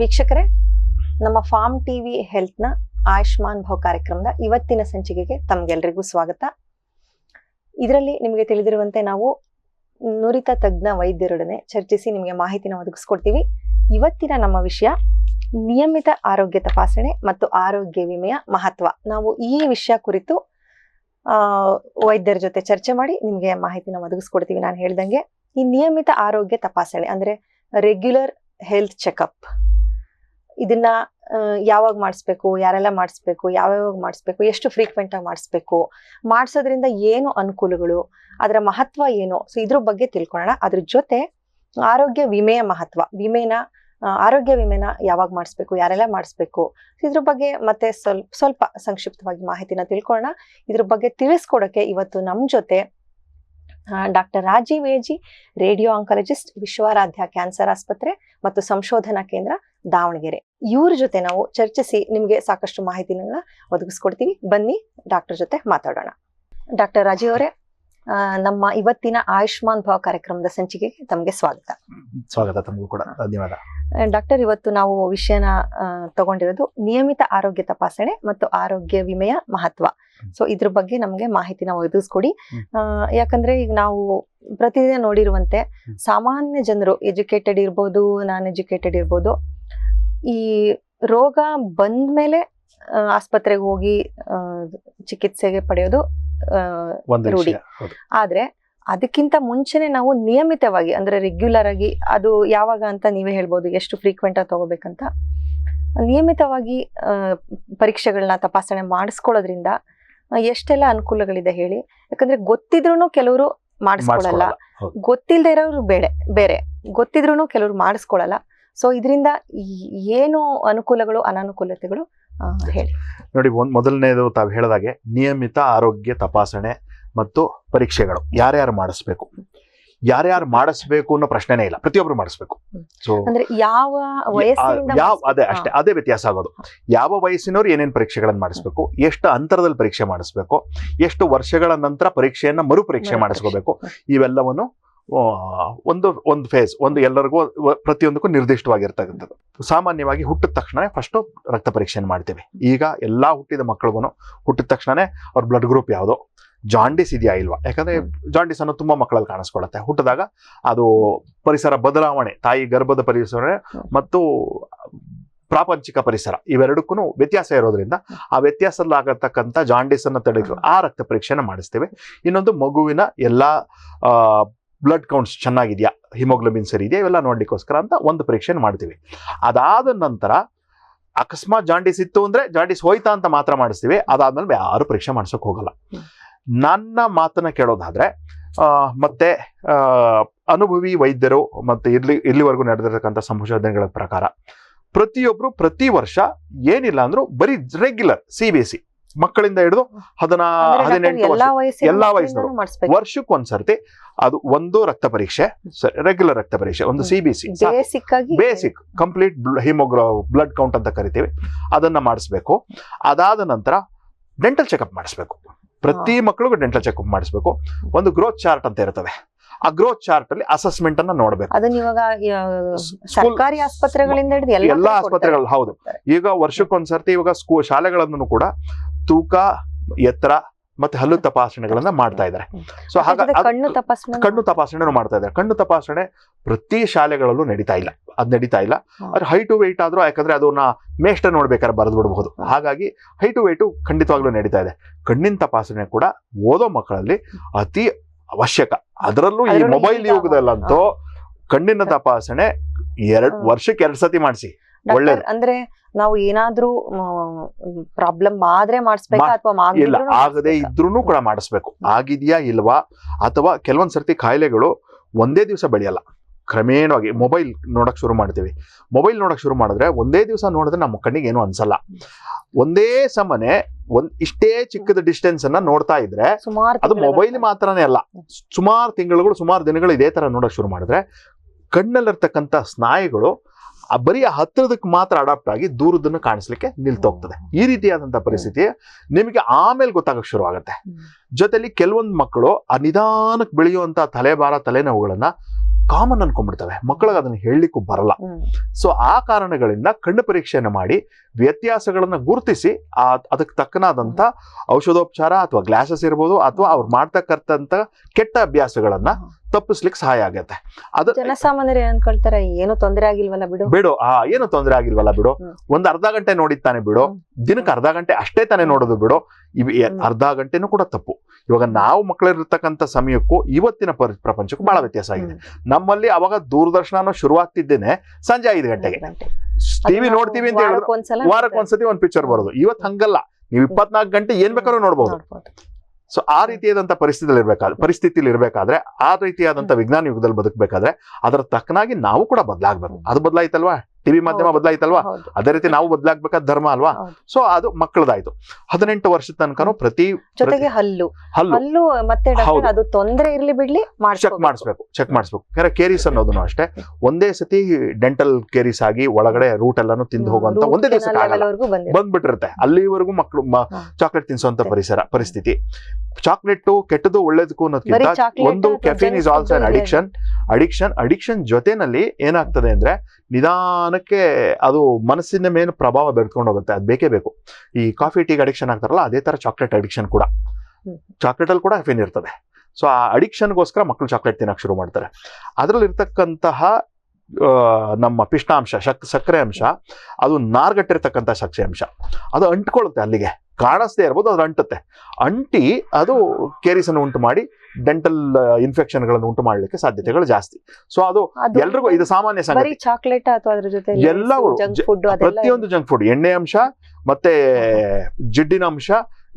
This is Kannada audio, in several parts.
ವೀಕ್ಷಕರೇ, ನಮ್ಮ ಫಾರ್ಮ್ ಟಿವಿ ಹೆಲ್ತ್ ನ ಆಯುಷ್ಮಾನ್ ಭವ್ ಕಾರ್ಯಕ್ರಮದ ಇವತ್ತಿನ ಸಂಚಿಕೆಗೆ ತಮಗೆಲ್ಲರಿಗೂ ಸ್ವಾಗತ. ಇದರಲ್ಲಿ ನಿಮಗೆ ತಿಳಿದಿರುವಂತೆ ನಾವು ನುರಿತ ತಜ್ಞ ವೈದ್ಯರೊಡನೆ ಚರ್ಚಿಸಿ ನಿಮಗೆ ಮಾಹಿತಿನ ಒದಗಿಸ್ಕೊಡ್ತೀವಿ. ಇವತ್ತಿನ ನಮ್ಮ ವಿಷಯ ನಿಯಮಿತ ಆರೋಗ್ಯ ತಪಾಸಣೆ ಮತ್ತು ಆರೋಗ್ಯ ವಿಮೆಯ ಮಹತ್ವ. ನಾವು ಈ ವಿಷಯ ಕುರಿತು ವೈದ್ಯರ ಜೊತೆ ಚರ್ಚೆ ಮಾಡಿ ನಿಮಗೆ ಮಾಹಿತಿನ ಒದಗಿಸ್ಕೊಡ್ತೀವಿ. ನಾನು ಹೇಳ್ದಂಗೆ ಈ ನಿಯಮಿತ ಆರೋಗ್ಯ ತಪಾಸಣೆ ಅಂದ್ರೆ ರೆಗ್ಯುಲರ್ ಹೆಲ್ತ್ ಚೆಕಪ್, ಇದನ್ನ ಯಾವಾಗ ಮಾಡಿಸ್ಬೇಕು, ಯಾರೆಲ್ಲ ಮಾಡಿಸ್ಬೇಕು, ಯಾವ್ಯಾವಾಗ ಮಾಡಿಸ್ಬೇಕು, ಎಷ್ಟು ಫ್ರೀಕ್ವೆಂಟ್ ಆಗಿ ಮಾಡಿಸ್ಬೇಕು, ಮಾಡಿಸೋದ್ರಿಂದ ಏನು ಅನುಕೂಲಗಳು, ಅದರ ಮಹತ್ವ ಏನು, ಸೊ ಇದ್ರ ಬಗ್ಗೆ ತಿಳ್ಕೊಳ್ಳೋಣ. ಅದ್ರ ಜೊತೆ ಆರೋಗ್ಯ ವಿಮೆಯ ಮಹತ್ವ, ಆರೋಗ್ಯ ವಿಮೆನ ಯಾವಾಗ ಮಾಡಿಸ್ಬೇಕು, ಯಾರೆಲ್ಲ ಮಾಡಿಸ್ಬೇಕು, ಇದ್ರ ಬಗ್ಗೆ ಮತ್ತೆ ಸ್ವಲ್ಪ ಸಂಕ್ಷಿಪ್ತವಾಗಿ ಮಾಹಿತಿನ ತಿಳ್ಕೊಳ್ಳೋಣ. ಇದ್ರ ಬಗ್ಗೆ ತಿಳಿಸ್ಕೊಡೋಕೆ ಇವತ್ತು ನಮ್ಮ ಜೊತೆ doctor Rajeev AG, radio oncologist, Vishwaradhya cancer ಆಸ್ಪತ್ರೆ ಮತ್ತು ಸಂಶೋಧನಾ ಕೇಂದ್ರ ದಾವಣಗೆರೆ, ಇವ್ರ ಜೊತೆ ನಾವು ಚರ್ಚಿಸಿ ನಿಮಗೆ ಸಾಕಷ್ಟು ಮಾಹಿತಿನ ಒದಗಿಸ್ಕೊಡ್ತೀವಿ. ಬನ್ನಿ ಡಾಕ್ಟರ್ ಜೊತೆ ಮಾತಾಡೋಣ. ಡಾಕ್ಟರ್ ರಾಜೀವ್ ಅವರೇ, ನಮ್ಮ ಇವತ್ತಿನ ಆಯುಷ್ಮಾನ್ ಭವ ಕಾರ್ಯಕ್ರಮದ ಸಂಚಿಕೆಗೆ ತಮಗೆ ಸ್ವಾಗತ. ಸ್ವಾಗತ. ತಮಗೂ ಕೂಡ ಧನ್ಯವಾದ. ಡಾಕ್ಟರ್, ಇವತ್ತು ನಾವು ವಿಷಯನ ತಗೊಂಡಿರೋದು ನಿಯಮಿತ ಆರೋಗ್ಯ ತಪಾಸಣೆ ಮತ್ತು ಆರೋಗ್ಯ ವಿಮೆಯ ಮಹತ್ವ. ಸೊ ಇದ್ರ ಬಗ್ಗೆ ನಮ್ಗೆ ಮಾಹಿತಿನ ಒದಗಿಸ್ಕೊಡಿ. ಯಾಕಂದ್ರೆ ಈಗ ನಾವು ಪ್ರತಿದಿನ ನೋಡಿರುವಂತೆ ಸಾಮಾನ್ಯ ಜನರು, ಎಜುಕೇಟೆಡ್ ಇರ್ಬೋದು, ನಾನ್ ಎಜುಕೇಟೆಡ್ ಇರ್ಬೋದು, ಈ ರೋಗ ಬಂದ್ಮೇಲೆ ಆಸ್ಪತ್ರೆಗೆ ಹೋಗಿ ಚಿಕಿತ್ಸೆಗೆ ಪಡೆಯೋದು ರೂಢಿ. ಆದ್ರೆ ಅದಕ್ಕಿಂತ ಮುಂಚೆನೆ ನಾವು ನಿಯಮಿತವಾಗಿ ಅಂದ್ರೆ ರೆಗ್ಯುಲರ್ ಆಗಿ, ಅದು ಯಾವಾಗ ಅಂತ ನೀವೇ ಹೇಳ್ಬೋದು, ಎಷ್ಟು ಫ್ರೀಕ್ವೆಂಟ್ ಆಗಿ ತಗೋಬೇಕಂತ, ನಿಯಮಿತವಾಗಿ ಪರೀಕ್ಷೆಗಳನ್ನ ತಪಾಸಣೆ ಮಾಡಿಸ್ಕೊಳ್ಳೋದ್ರಿಂದ ಎಷ್ಟೆಲ್ಲ ಅನುಕೂಲಗಳಿದೆ ಹೇಳಿ. ಯಾಕಂದ್ರೆ ಗೊತ್ತಿದ್ರು ಕೆಲವರು ಮಾಡಿಸ್ಕೊಳ್ಳಲ್ಲ, ಗೊತ್ತಿಲ್ಲದೆ ಇರೋರು ಬೇರೆ ಗೊತ್ತಿದ್ರು ಕೆಲವರು ಮಾಡಿಸ್ಕೊಳ್ಳಲ್ಲ. ಸೊ ಇದರಿಂದ ಏನು ಅನುಕೂಲಗಳು, ಅನಾನುಕೂಲತೆಗಳು ಹೇಳಿ. ನೋಡಿ, ಮೊದಲನೇದು ತಾವು ಹೇಳಿದಾಗೆ ನಿಯಮಿತ ಆರೋಗ್ಯ ತಪಾಸಣೆ ಮತ್ತು ಪರೀಕ್ಷೆಗಳು ಯಾರ್ಯಾರು ಮಾಡಿಸ್ಬೇಕು ಅನ್ನೋ ಪ್ರಶ್ನೆನೇ ಇಲ್ಲ, ಪ್ರತಿಯೊಬ್ರು ಮಾಡಿಸ್ಬೇಕು. ಸೊ ಅಂದ್ರೆ ಯಾವ ಅದೇ ವ್ಯತ್ಯಾಸ ಆಗೋದು. ಯಾವ ವಯಸ್ಸಿನವ್ರು ಏನೇನು ಪರೀಕ್ಷೆಗಳನ್ನು ಮಾಡಿಸ್ಬೇಕು, ಎಷ್ಟು ಅಂತರದಲ್ಲಿ ಪರೀಕ್ಷೆ ಮಾಡಿಸ್ಬೇಕು, ಎಷ್ಟು ವರ್ಷಗಳ ನಂತರ ಪರೀಕ್ಷೆಯನ್ನ ಮರುಪರೀಕ್ಷೆ ಮಾಡಿಸ್ಕೋಬೇಕು, ಇವೆಲ್ಲವನ್ನು ಒಂದು ಫೇಸ್, ಎಲ್ಲರಿಗೂ ಪ್ರತಿಯೊಂದಕ್ಕೂ ನಿರ್ದಿಷ್ಟವಾಗಿರ್ತಕ್ಕಂಥದ್ದು. ಸಾಮಾನ್ಯವಾಗಿ ಹುಟ್ಟಿದ ತಕ್ಷಣ ಫಸ್ಟ್ ರಕ್ತ ಪರೀಕ್ಷೆಯನ್ನು ಮಾಡ್ತೇವೆ. ಈಗ ಎಲ್ಲಾ ಹುಟ್ಟಿದ ಮಕ್ಕಳಿಗೂ ಹುಟ್ಟಿದ ತಕ್ಷಣನೇ ಅವ್ರ ಬ್ಲಡ್ ಗ್ರೂಪ್ ಯಾವುದು, ಜಾಂಡಿಸ್ ಇದೆಯಾ ಇಲ್ವಾ, ಯಾಕಂದ್ರೆ ಜಾಂಡಿಸ್ ಅನ್ನೋ ತುಂಬಾ ಮಕ್ಕಳಲ್ಲಿ ಕಾಣಿಸ್ಕೊಳ್ಳುತ್ತೆ. ಹುಟ್ಟಿದಾಗ ಅದು ಪರಿಸರ ಬದಲಾವಣೆ, ತಾಯಿ ಗರ್ಭದ ಪರಿಸರ ಮತ್ತು ಪ್ರಾಪಂಚಿಕ ಪರಿಸರ ಇವೆರಡಕ್ಕೂ ವ್ಯತ್ಯಾಸ ಇರೋದ್ರಿಂದ ಆ ವ್ಯತ್ಯಾಸದಲ್ಲಾಗತಕ್ಕಂಥ ಜಾಂಡಿಸ್ ಅನ್ನ ತಡೆಯಲು ಆ ರಕ್ತ ಪರೀಕ್ಷೆನ ಮಾಡಿಸ್ತೇವೆ. ಇನ್ನೊಂದು ಮಗುವಿನ ಎಲ್ಲಾ ಬ್ಲಡ್ ಕೌಂಟ್ಸ್ ಚೆನ್ನಾಗಿದೆಯಾ, ಹಿಮೋಗ್ಲೋಬಿನ್ ಸರಿ ಇದೆಯಾ, ಇವೆಲ್ಲ ನೋಡ್ಲಿಕ್ಕೋಸ್ಕರ ಅಂತ ಒಂದು ಪರೀಕ್ಷೆನ ಮಾಡ್ತೀವಿ. ಅದಾದ ನಂತರ ಅಕಸ್ಮಾತ್ ಜಾಂಡಿಸ್ ಇತ್ತು ಅಂದ್ರೆ ಜಾಂಡಿಸ್ ಹೋಯ್ತಾ ಅಂತ ಮಾತ್ರ ಮಾಡಿಸ್ತೀವಿ. ಅದಾದ್ಮೇಲೆ ಯಾರು ಪರೀಕ್ಷೆ ಮಾಡ್ಸೋಕೆ ಹೋಗಲ್ಲ. ನನ್ನ ಮಾತನ್ನ ಕೇಳೋದಾದ್ರೆ ಮತ್ತೆ ಅನುಭವಿ ವೈದ್ಯರು ಮತ್ತೆ ಇಲ್ಲಿವರೆಗೂ ನಡೆದಿರತಕ್ಕಂಥ ಸಂಶೋಧನೆಗಳ ಪ್ರಕಾರ ಪ್ರತಿಯೊಬ್ರು ಪ್ರತಿ ವರ್ಷ ಏನಿಲ್ಲ ಅಂದ್ರೂ ಬರೀ ರೆಗ್ಯುಲರ್ CBC ಮಕ್ಕಳಿಂದ ಹಿಡಿದು 18 ವರ್ಷ ಎಲ್ಲಾ ವಯಸ್ಸಿನವರು ವರ್ಷಕ್ಕೊಂದ್ಸರ್ತಿ ಅದು ಒಂದು ರಕ್ತ ಪರೀಕ್ಷೆ, ರೆಗ್ಯುಲರ್ ರಕ್ತ ಪರೀಕ್ಷೆ, ಒಂದು CBC basic complete blood count ಅಂತ ಕರಿತೀವಿ, ಅದನ್ನ ಮಾಡಿಸ್ಬೇಕು. ಅದಾದ ನಂತರ ಡೆಂಟಲ್ ಚೆಕಪ್ ಮಾಡಿಸ್ಬೇಕು. ಪ್ರತಿ ಮಕ್ಕಳಿಗೂ ಡೆಂಟಲ್ ಚೆಕಪ್ ಮಾಡಿಸ್ಬೇಕು. ಒಂದು ಗ್ರೋತ್ ಚಾರ್ಟ್ ಅಂತ ಇರ್ತದೆ. ಆ ಗ್ರೋತ್ ಚಾರ್ಟ್ ಅಲ್ಲಿ ಅಸೆಸ್ಮೆಂಟ್ ಅನ್ನ ನೋಡ್ಬೇಕು. ಸರ್ಕಾರಿ ಆಸ್ಪತ್ರೆಗಳಿಂದ ಹಿಡಿದು ಎಲ್ಲಾ ಆಸ್ಪತ್ರೆಗಳು, ಹೌದು. ಈಗ ವರ್ಷಕ್ಕೊಂದ್ಸರ್ತಿ ಇವಾಗ ಶಾಲೆಗಳನ್ನು ಕೂಡ ತೂಕ, ಎತ್ತರ ಮತ್ತೆ ಹಲ್ಲು ತಪಾಸಣೆಗಳನ್ನ ಮಾಡ್ತಾ ಇದ್ದಾರೆ. ಸೊ ಹಾಗಾಗಿ ಕಣ್ಣು ತಪಾಸಣೆ ಮಾಡ್ತಾ ಇದ್ದಾರೆ. ಕಣ್ಣು ತಪಾಸಣೆ ಪ್ರತಿ ಶಾಲೆಗಳಲ್ಲೂ ನಡೀತಾ ಇಲ್ಲ. ಅದ್ರ ಹೈಟು ವೆಯ್ಟ್ ಆದ್ರೂ, ಯಾಕಂದ್ರೆ ಅದನ್ನ ಮೇಷ್ಟ ನೋಡ್ಬೇಕಾದ್ರೆ ಬರೆದು ಬಿಡಬಹುದು. ಹಾಗಾಗಿ ಹೈಟು ವೆಯ್ಟು ಖಂಡಿತವಾಗ್ಲೂ ನಡೀತಾ ಇದೆ. ಕಣ್ಣಿನ ತಪಾಸಣೆ ಕೂಡ ಓದೋ ಮಕ್ಕಳಲ್ಲಿ ಅತಿ ಅವಶ್ಯಕ. ಅದರಲ್ಲೂ ಈ ಮೊಬೈಲ್ ಯುಗದಲ್ಲಂತೂ ಕಣ್ಣಿನ ತಪಾಸಣೆ ವರ್ಷಕ್ಕೆ 2 ಸತಿ ಮಾಡಿಸಿ, ಒಳ್ಳೇದು. ಅಂದ್ರೆ ನಾವು ಏನಾದ್ರೂ ಪ್ರಾಬ್ಲಮ್ ಆದ್ರೆ ಮಾಡಿಸ್ಬೇಕಾ ಅಥವಾ ಆಗದೆ ಇದ್ರೂ ಕೂಡ ಮಾಡಿಸ್ಬೇಕು. ಆಗಿದ್ಯಾ ಇಲ್ವಾ, ಅಥವಾ ಕೆಲವೊಂದ್ ಸರ್ತಿ ಕಾಯಿಲೆಗಳು ಒಂದೇ ದಿವಸ ಬೆಳೆಯಲ್ಲ. ಕ್ರಮೇಣವಾಗಿ ಮೊಬೈಲ್ ನೋಡಕ್ ಶುರು ಮಾಡ್ತೀವಿ. ಮೊಬೈಲ್ ನೋಡಕ್ ಶುರು ಮಾಡಿದ್ರೆ ಒಂದೇ ದಿವಸ ನೋಡಿದ್ರೆ ನಮ್ಮ ಕಣ್ಣಿಗೆ ಏನು ಅನ್ಸಲ್ಲ. ಒಂದೇ ಸಮನೆ ಇಷ್ಟೇ ಚಿಕ್ಕದ ಡಿಸ್ಟೆನ್ಸ್ ಅನ್ನ ನೋಡ್ತಾ ಇದ್ರೆ ಅದು ಮೊಬೈಲ್ ಮಾತ್ರನೇ ಅಲ್ಲ, ಸುಮಾರು ತಿಂಗಳುಗಳು, ಸುಮಾರು ದಿನಗಳು ಇದೇ ತರ ನೋಡಕ್ ಶುರು ಮಾಡಿದ್ರೆ ಕಣ್ಣಲ್ಲಿರ್ತಕ್ಕಂಥ ಸ್ನಾಯುಗಳು ಬರೀ ಹತ್ತಿರದಕ್ಕೆ ಮಾತ್ರ ಅಡಾಪ್ಟ್ ಆಗಿ ದೂರದನ್ನು ಕಾಣಿಸ್ಲಿಕ್ಕೆ ನಿಲ್ತೋಗ್ತದೆ. ಈ ರೀತಿಯಾದಂತಹ ಪರಿಸ್ಥಿತಿ ನಿಮಗೆ ಆಮೇಲೆ ಗೊತ್ತಾಗಕ್ಕೆ ಶುರು ಆಗುತ್ತೆ. ಜೊತೆಲಿ ಕೆಲವೊಂದು ಮಕ್ಕಳು ಆ ನಿಧಾನಕ್ಕೆ ಬೆಳೆಯುವಂತಹ ತಲೆಭಾರ, ತಲೆನೋವುಗಳನ್ನ ಕಾಮನ್ ಅನ್ಕೊಂಡ್ಬಿಡ್ತವೆ, ಮಕ್ಕಳಿಗೆ ಅದನ್ನ ಹೇಳಲಿಕ್ಕೂ ಬರಲ್ಲ. ಸೊ ಆ ಕಾರಣಗಳಿಂದ ಕಣ್ಣು ಪರೀಕ್ಷೆಯನ್ನು ಮಾಡಿ ವ್ಯತ್ಯಾಸಗಳನ್ನ ಗುರುತಿಸಿ ಅದಕ್ಕೆ ತಕ್ಕನಾದಂತ ಔಷಧೋಪಚಾರ ಅಥವಾ ಗ್ಲಾಸಸ್ ಇರ್ಬೋದು ಅಥವಾ ಅವ್ರು ಮಾಡ್ತಕ್ಕಂಥ ಕೆಟ್ಟ ಅಭ್ಯಾಸಗಳನ್ನ ತಪ್ಪಿಸ್ಲಿಕ್ಕೆ ಸಹಾಯ ಆಗತ್ತೆ. ಅದು ಜನಸಾಮಾನ್ಯರು ಏನ್ ಅನ್ಕೊಳ್ತಾರೆ, ಏನು ತೊಂದರೆ ಆಗಿಲ್ವಲ್ಲ ಬಿಡು, ಏನು ತೊಂದರೆ ಆಗಿಲ್ವಲ್ಲ ಬಿಡು, ಒಂದ್ ಅರ್ಧ ಗಂಟೆ ನೋಡಿತ್ತಾನೆ ಬಿಡು, ದಿನಕ್ಕೆ ಅರ್ಧ ಗಂಟೆ ಅಷ್ಟೇ ತಾನೇ ನೋಡೋದು ಬಿಡು, ಅರ್ಧ ಗಂಟೆನೂ ಕೂಡ ತಪ್ಪು. ಇವಾಗ ನಾವು ಮಕ್ಕಳಿರ್ತಕ್ಕಂಥ ಸಮಯಕ್ಕೂ ಇವತ್ತಿನ ಪ್ರಪಂಚಕ್ಕೂ ಬಹಳ ವ್ಯತ್ಯಾಸ ಆಗಿದೆ. ನಮ್ಮಲ್ಲಿ ಅವಾಗ ದೂರದರ್ಶನ ಶುರುವಾಗ್ತಿದ್ದೇನೆ ಸಂಜೆ 5 ಗಂಟೆಗೆ. ಟಿವಿ ನೋಡ್ತೀವಿ ಅಂತ ಹೇಳಿದ್ರೆ ವಾರಕ್ಕೊಂದ್ಸತಿ ಒಂದ್ ಪಿಕ್ಚರ್ ಬರೋದು. ಇವತ್ತು ಹಂಗಲ್ಲ, ನೀವು 24 ಗಂಟೆ ಏನ್ ಬೇಕಾದ್ರೂ ನೋಡ್ಬೋದು. ಸೊ ಆ ರೀತಿಯಾದಂತ ಪರಿಸ್ಥಿತಿಯಲ್ಲಿ ಇರ್ಬೇಕಾದ್ರೆ, ಆ ರೀತಿಯಾದಂತ ವಿಜ್ಞಾನ ಯುಗದಲ್ಲಿ ಬದುಕಬೇಕಾದ್ರೆ ಅದರ ತಕ್ಕನಾಗಿ ನಾವು ಕೂಡ ಬದಲಾಗ್ಬೇಕು. ಅದು ಬದಲಾಯ್ತಲ್ವಾ, ಟಿವಿ ಮಾಧ್ಯಮ ಬದಲಾಯ್ತಲ್ವಾ, ಅದೇ ರೀತಿ ನಾವು ಬದಲಾಗ್ಬೇಕಾದ ಧರ್ಮ ಅಲ್ವಾ. ಸೊ ಅದು ಮಕ್ಕಳದಾಯ್ತು. 18 ವರ್ಷದ ತನಕನೂ ಜೊತೆಗೆ ಹಲ್ಲು ಮತ್ತೆ ಅದು ತೊಂದರೆ ಇರ್ಲಿ ಬಿಡ್ಲಿ ಚೆಕ್ ಮಾಡಿಸ್ಬೇಕು. ಕೇರೀಸ್ ಅನ್ನೋದನ್ನು ಅಷ್ಟೇ, ಒಂದೇ ಸತಿ ಡೆಂಟಲ್ ಕೇರೀಸ್ ಆಗಿ ಒಳಗಡೆ ರೂಟ್ ಎಲ್ಲಾನು ತಿಂದು ಹೋಗುವಂತ ಒಂದೇ ದಿವಸ ಬಂದ್ಬಿಟ್ಟಿರುತ್ತೆ. ಅಲ್ಲಿವರೆಗೂ ಮಕ್ಕಳು ಚಾಕ್ಲೇಟ್ ತಿನ್ಸುವಂತ ಪರಿಸ್ಥಿತಿ. ಚಾಕ್ಲೇಟ್ ಕೆಟ್ಟದು ಒಳ್ಳೇದಕ್ಕೂ ಅನ್ನೋದಕ್ಕಿಂತ ಒಂದು ಕೆಫೀನ್ ಇಸ್ ಆಲ್ಸೋ ಅಡಿಕ್ಷನ್ ಜೊತೆನಲ್ಲಿ ಏನಾಗ್ತದೆ ಅಂದ್ರೆ ನಿಧಾನಕ್ಕೆ ಅದು ಮನಸ್ಸಿನ ಮೇಲೆ ಪ್ರಭಾವ ಬೆರೆತ್ಕೊಂಡು ಹೋಗುತ್ತೆ. ಅದು ಬೇಕೇ ಬೇಕು. ಈ ಕಾಫಿ ಟೀಗೆ ಅಡಿಕ್ಷನ್ ಆಗ್ತಾರಲ್ಲ, ಅದೇ ತರ ಚಾಕ್ಲೇಟ್ ಅಡಿಕ್ಷನ್ ಕೂಡ, ಚಾಕ್ಲೇಟ್ ಅಲ್ಲಿ ಕೂಡ ಕೆಫೀನ್ ಇರ್ತದೆ. ಸೊ ಆ ಅಡಿಕ್ಷನ್ಗೋಸ್ಕರ ಮಕ್ಕಳು ಚಾಕ್ಲೇಟ್ ತಿನ್ನಕ್ಕೆ ಶುರು ಮಾಡ್ತಾರೆ. ಅದರಲ್ಲಿ ಇರ್ತಕ್ಕಂತಹ ನಮ್ಮ ಪಿಷ್ಟಾಂಶ, ಸಕ್ಕರೆ ಅಂಶ, ಅದು ನಾರ್ಗಟ್ಟಿರ್ತಕ್ಕಂಥ ಸಕ್ಕರೆ ಅಂಶ, ಅದು ಅಂಟ್ಕೊಳ್ಳುತ್ತೆ. ಅಲ್ಲಿಗೆ ಕಾಣಿಸ್ದೇ ಇರ್ಬೋದು, ಅದು ಅಂಟಿ ಅದು ಕೇರಿಸನ್ನು ಉಂಟು ಮಾಡಿ ಡೆಂಟಲ್ ಇನ್ಫೆಕ್ಷನ್ಗಳನ್ನು ಉಂಟು ಮಾಡಲಿಕ್ಕೆ ಸಾಧ್ಯತೆಗಳು ಜಾಸ್ತಿ. ಸೊ ಅದು ಎಲ್ರಿಗೂ ಇದು ಸಾಮಾನ್ಯ ಸಂಗತಿ. ಚಾಕ್ಲೇಟ್ ಅಥವಾ ಅದ್ರ ಜೊತೆ ಎಲ್ಲವೂ ಪ್ರತಿಯೊಂದು ಜಂಕ್ ಫುಡ್, ಎಣ್ಣೆ ಅಂಶ ಮತ್ತೆ ಜಿಡ್ಡಿನ ಅಂಶ,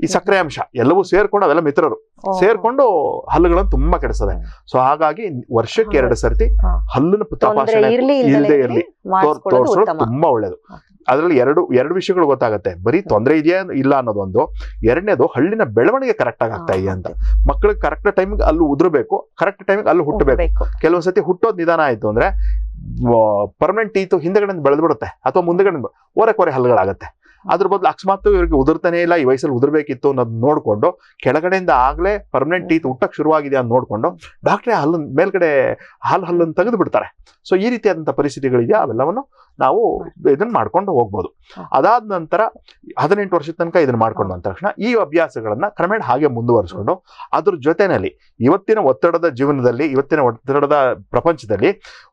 ಈ ಸಕ್ಕರೆ ಅಂಶ ಎಲ್ಲವೂ ಸೇರ್ಕೊಂಡು, ಅವೆಲ್ಲ ಮಿತ್ರರು ಸೇರ್ಕೊಂಡು ಹಲ್ಲುಗಳನ್ನು ತುಂಬಾ ಕೆಡಿಸ್ತದೆ. ಸೊ ಹಾಗಾಗಿ ವರ್ಷಕ್ಕೆ 2 ಸರ್ತಿ ಹಲ್ಲಿನ ತಪಾಸಣೆ ಇಲ್ಲದೆ ಇರಲಿ ತೋರಿಸೋದು ತುಂಬಾ ಒಳ್ಳೇದು. ಅದರಲ್ಲಿ ಎರಡು ವಿಷಯಗಳು ಗೊತ್ತಾಗುತ್ತೆ. ಬರೀ ತೊಂದರೆ ಇದೆಯಾ ಇಲ್ಲ ಅನ್ನೋದೊಂದು, ಎರಡನೇದು ಹಳ್ಳಿನ ಬೆಳವಣಿಗೆ ಕರೆಕ್ಟ್ ಆಗಿ ಆಗ್ತಾ ಇದೆಯಾ ಅಂತ. ಮಕ್ಕಳಿಗೆ ಕರೆಕ್ಟ್ ಟೈಮಿಗೆ ಅಲ್ಲೂ ಉದುರಬೇಕು, ಕರೆಕ್ಟ್ ಟೈಮಿಗೆ ಅಲ್ಲೂ ಹುಟ್ಟಬೇಕು. ಕೆಲವೊಂದ್ಸತಿ ಹುಟ್ಟೋದು ನಿಧಾನ ಆಯ್ತು ಅಂದ್ರೆ ಪರ್ಮನೆಂಟ್ ಟೀತು ಹಿಂದೆಗಡೆ ಬೆಳೆದ್ಬಿಡುತ್ತೆ ಅಥವಾ ಮುಂದೆಗಡೆ ಓರೆ ಹಲ್ಲುಗಳಾಗತ್ತೆ. ಅದ್ರ ಬದಲು ಅಕಸ್ಮಾತ್ ಇವ್ರಿಗೆ ಉದುರ್ತಾನೆ ಇಲ್ಲ, ಈ ವಯಸ್ಸಲ್ಲಿ ಉದುರ್ಬೇಕಿತ್ತು ಅನ್ನೋದು ನೋಡ್ಕೊಂಡು ಕೆಳಗಡೆಯಿಂದ ಆಗ್ಲೇ ಪರ್ಮನೆಂಟ್ ಟೀತ್ ಹುಟ್ಟಕ್ಕೆ ಶುರುವಾಗಿದೆ ಅಂತ ನೋಡ್ಕೊಂಡು ಡಾಕ್ಟ್ರೇ ಮೇಲ್ಗಡೆ ಹಲ್ಲನ್ನು ತೆಗೆದು ಬಿಡ್ತಾರೆ. ಸೊ ಈ ರೀತಿಯಾದಂಥ ಪರಿಸ್ಥಿತಿಗಳಿದೆಯಾ, ಅವೆಲ್ಲವನ್ನು ನಾವು ಇದನ್ನ ಮಾಡ್ಕೊಂಡು ಹೋಗ್ಬೋದು. ಅದಾದ ನಂತರ 18 ವರ್ಷದ ತನಕ ಇದನ್ನ ಮಾಡ್ಕೊಂಡು ಅಂದ ತಕ್ಷಣ ಈ ಅಭ್ಯಾಸಗಳನ್ನ ಕ್ರಮೇಣ ಹಾಗೆ ಮುಂದುವರಿಸ್ಕೊಂಡು ಅದ್ರ ಜೊತೆನಲ್ಲಿ ಇವತ್ತಿನ ಒತ್ತಡದ ಜೀವನದಲ್ಲಿ, ಇವತ್ತಿನ ಒತ್ತಡದ ಪ್ರಪಂಚದಲ್ಲಿ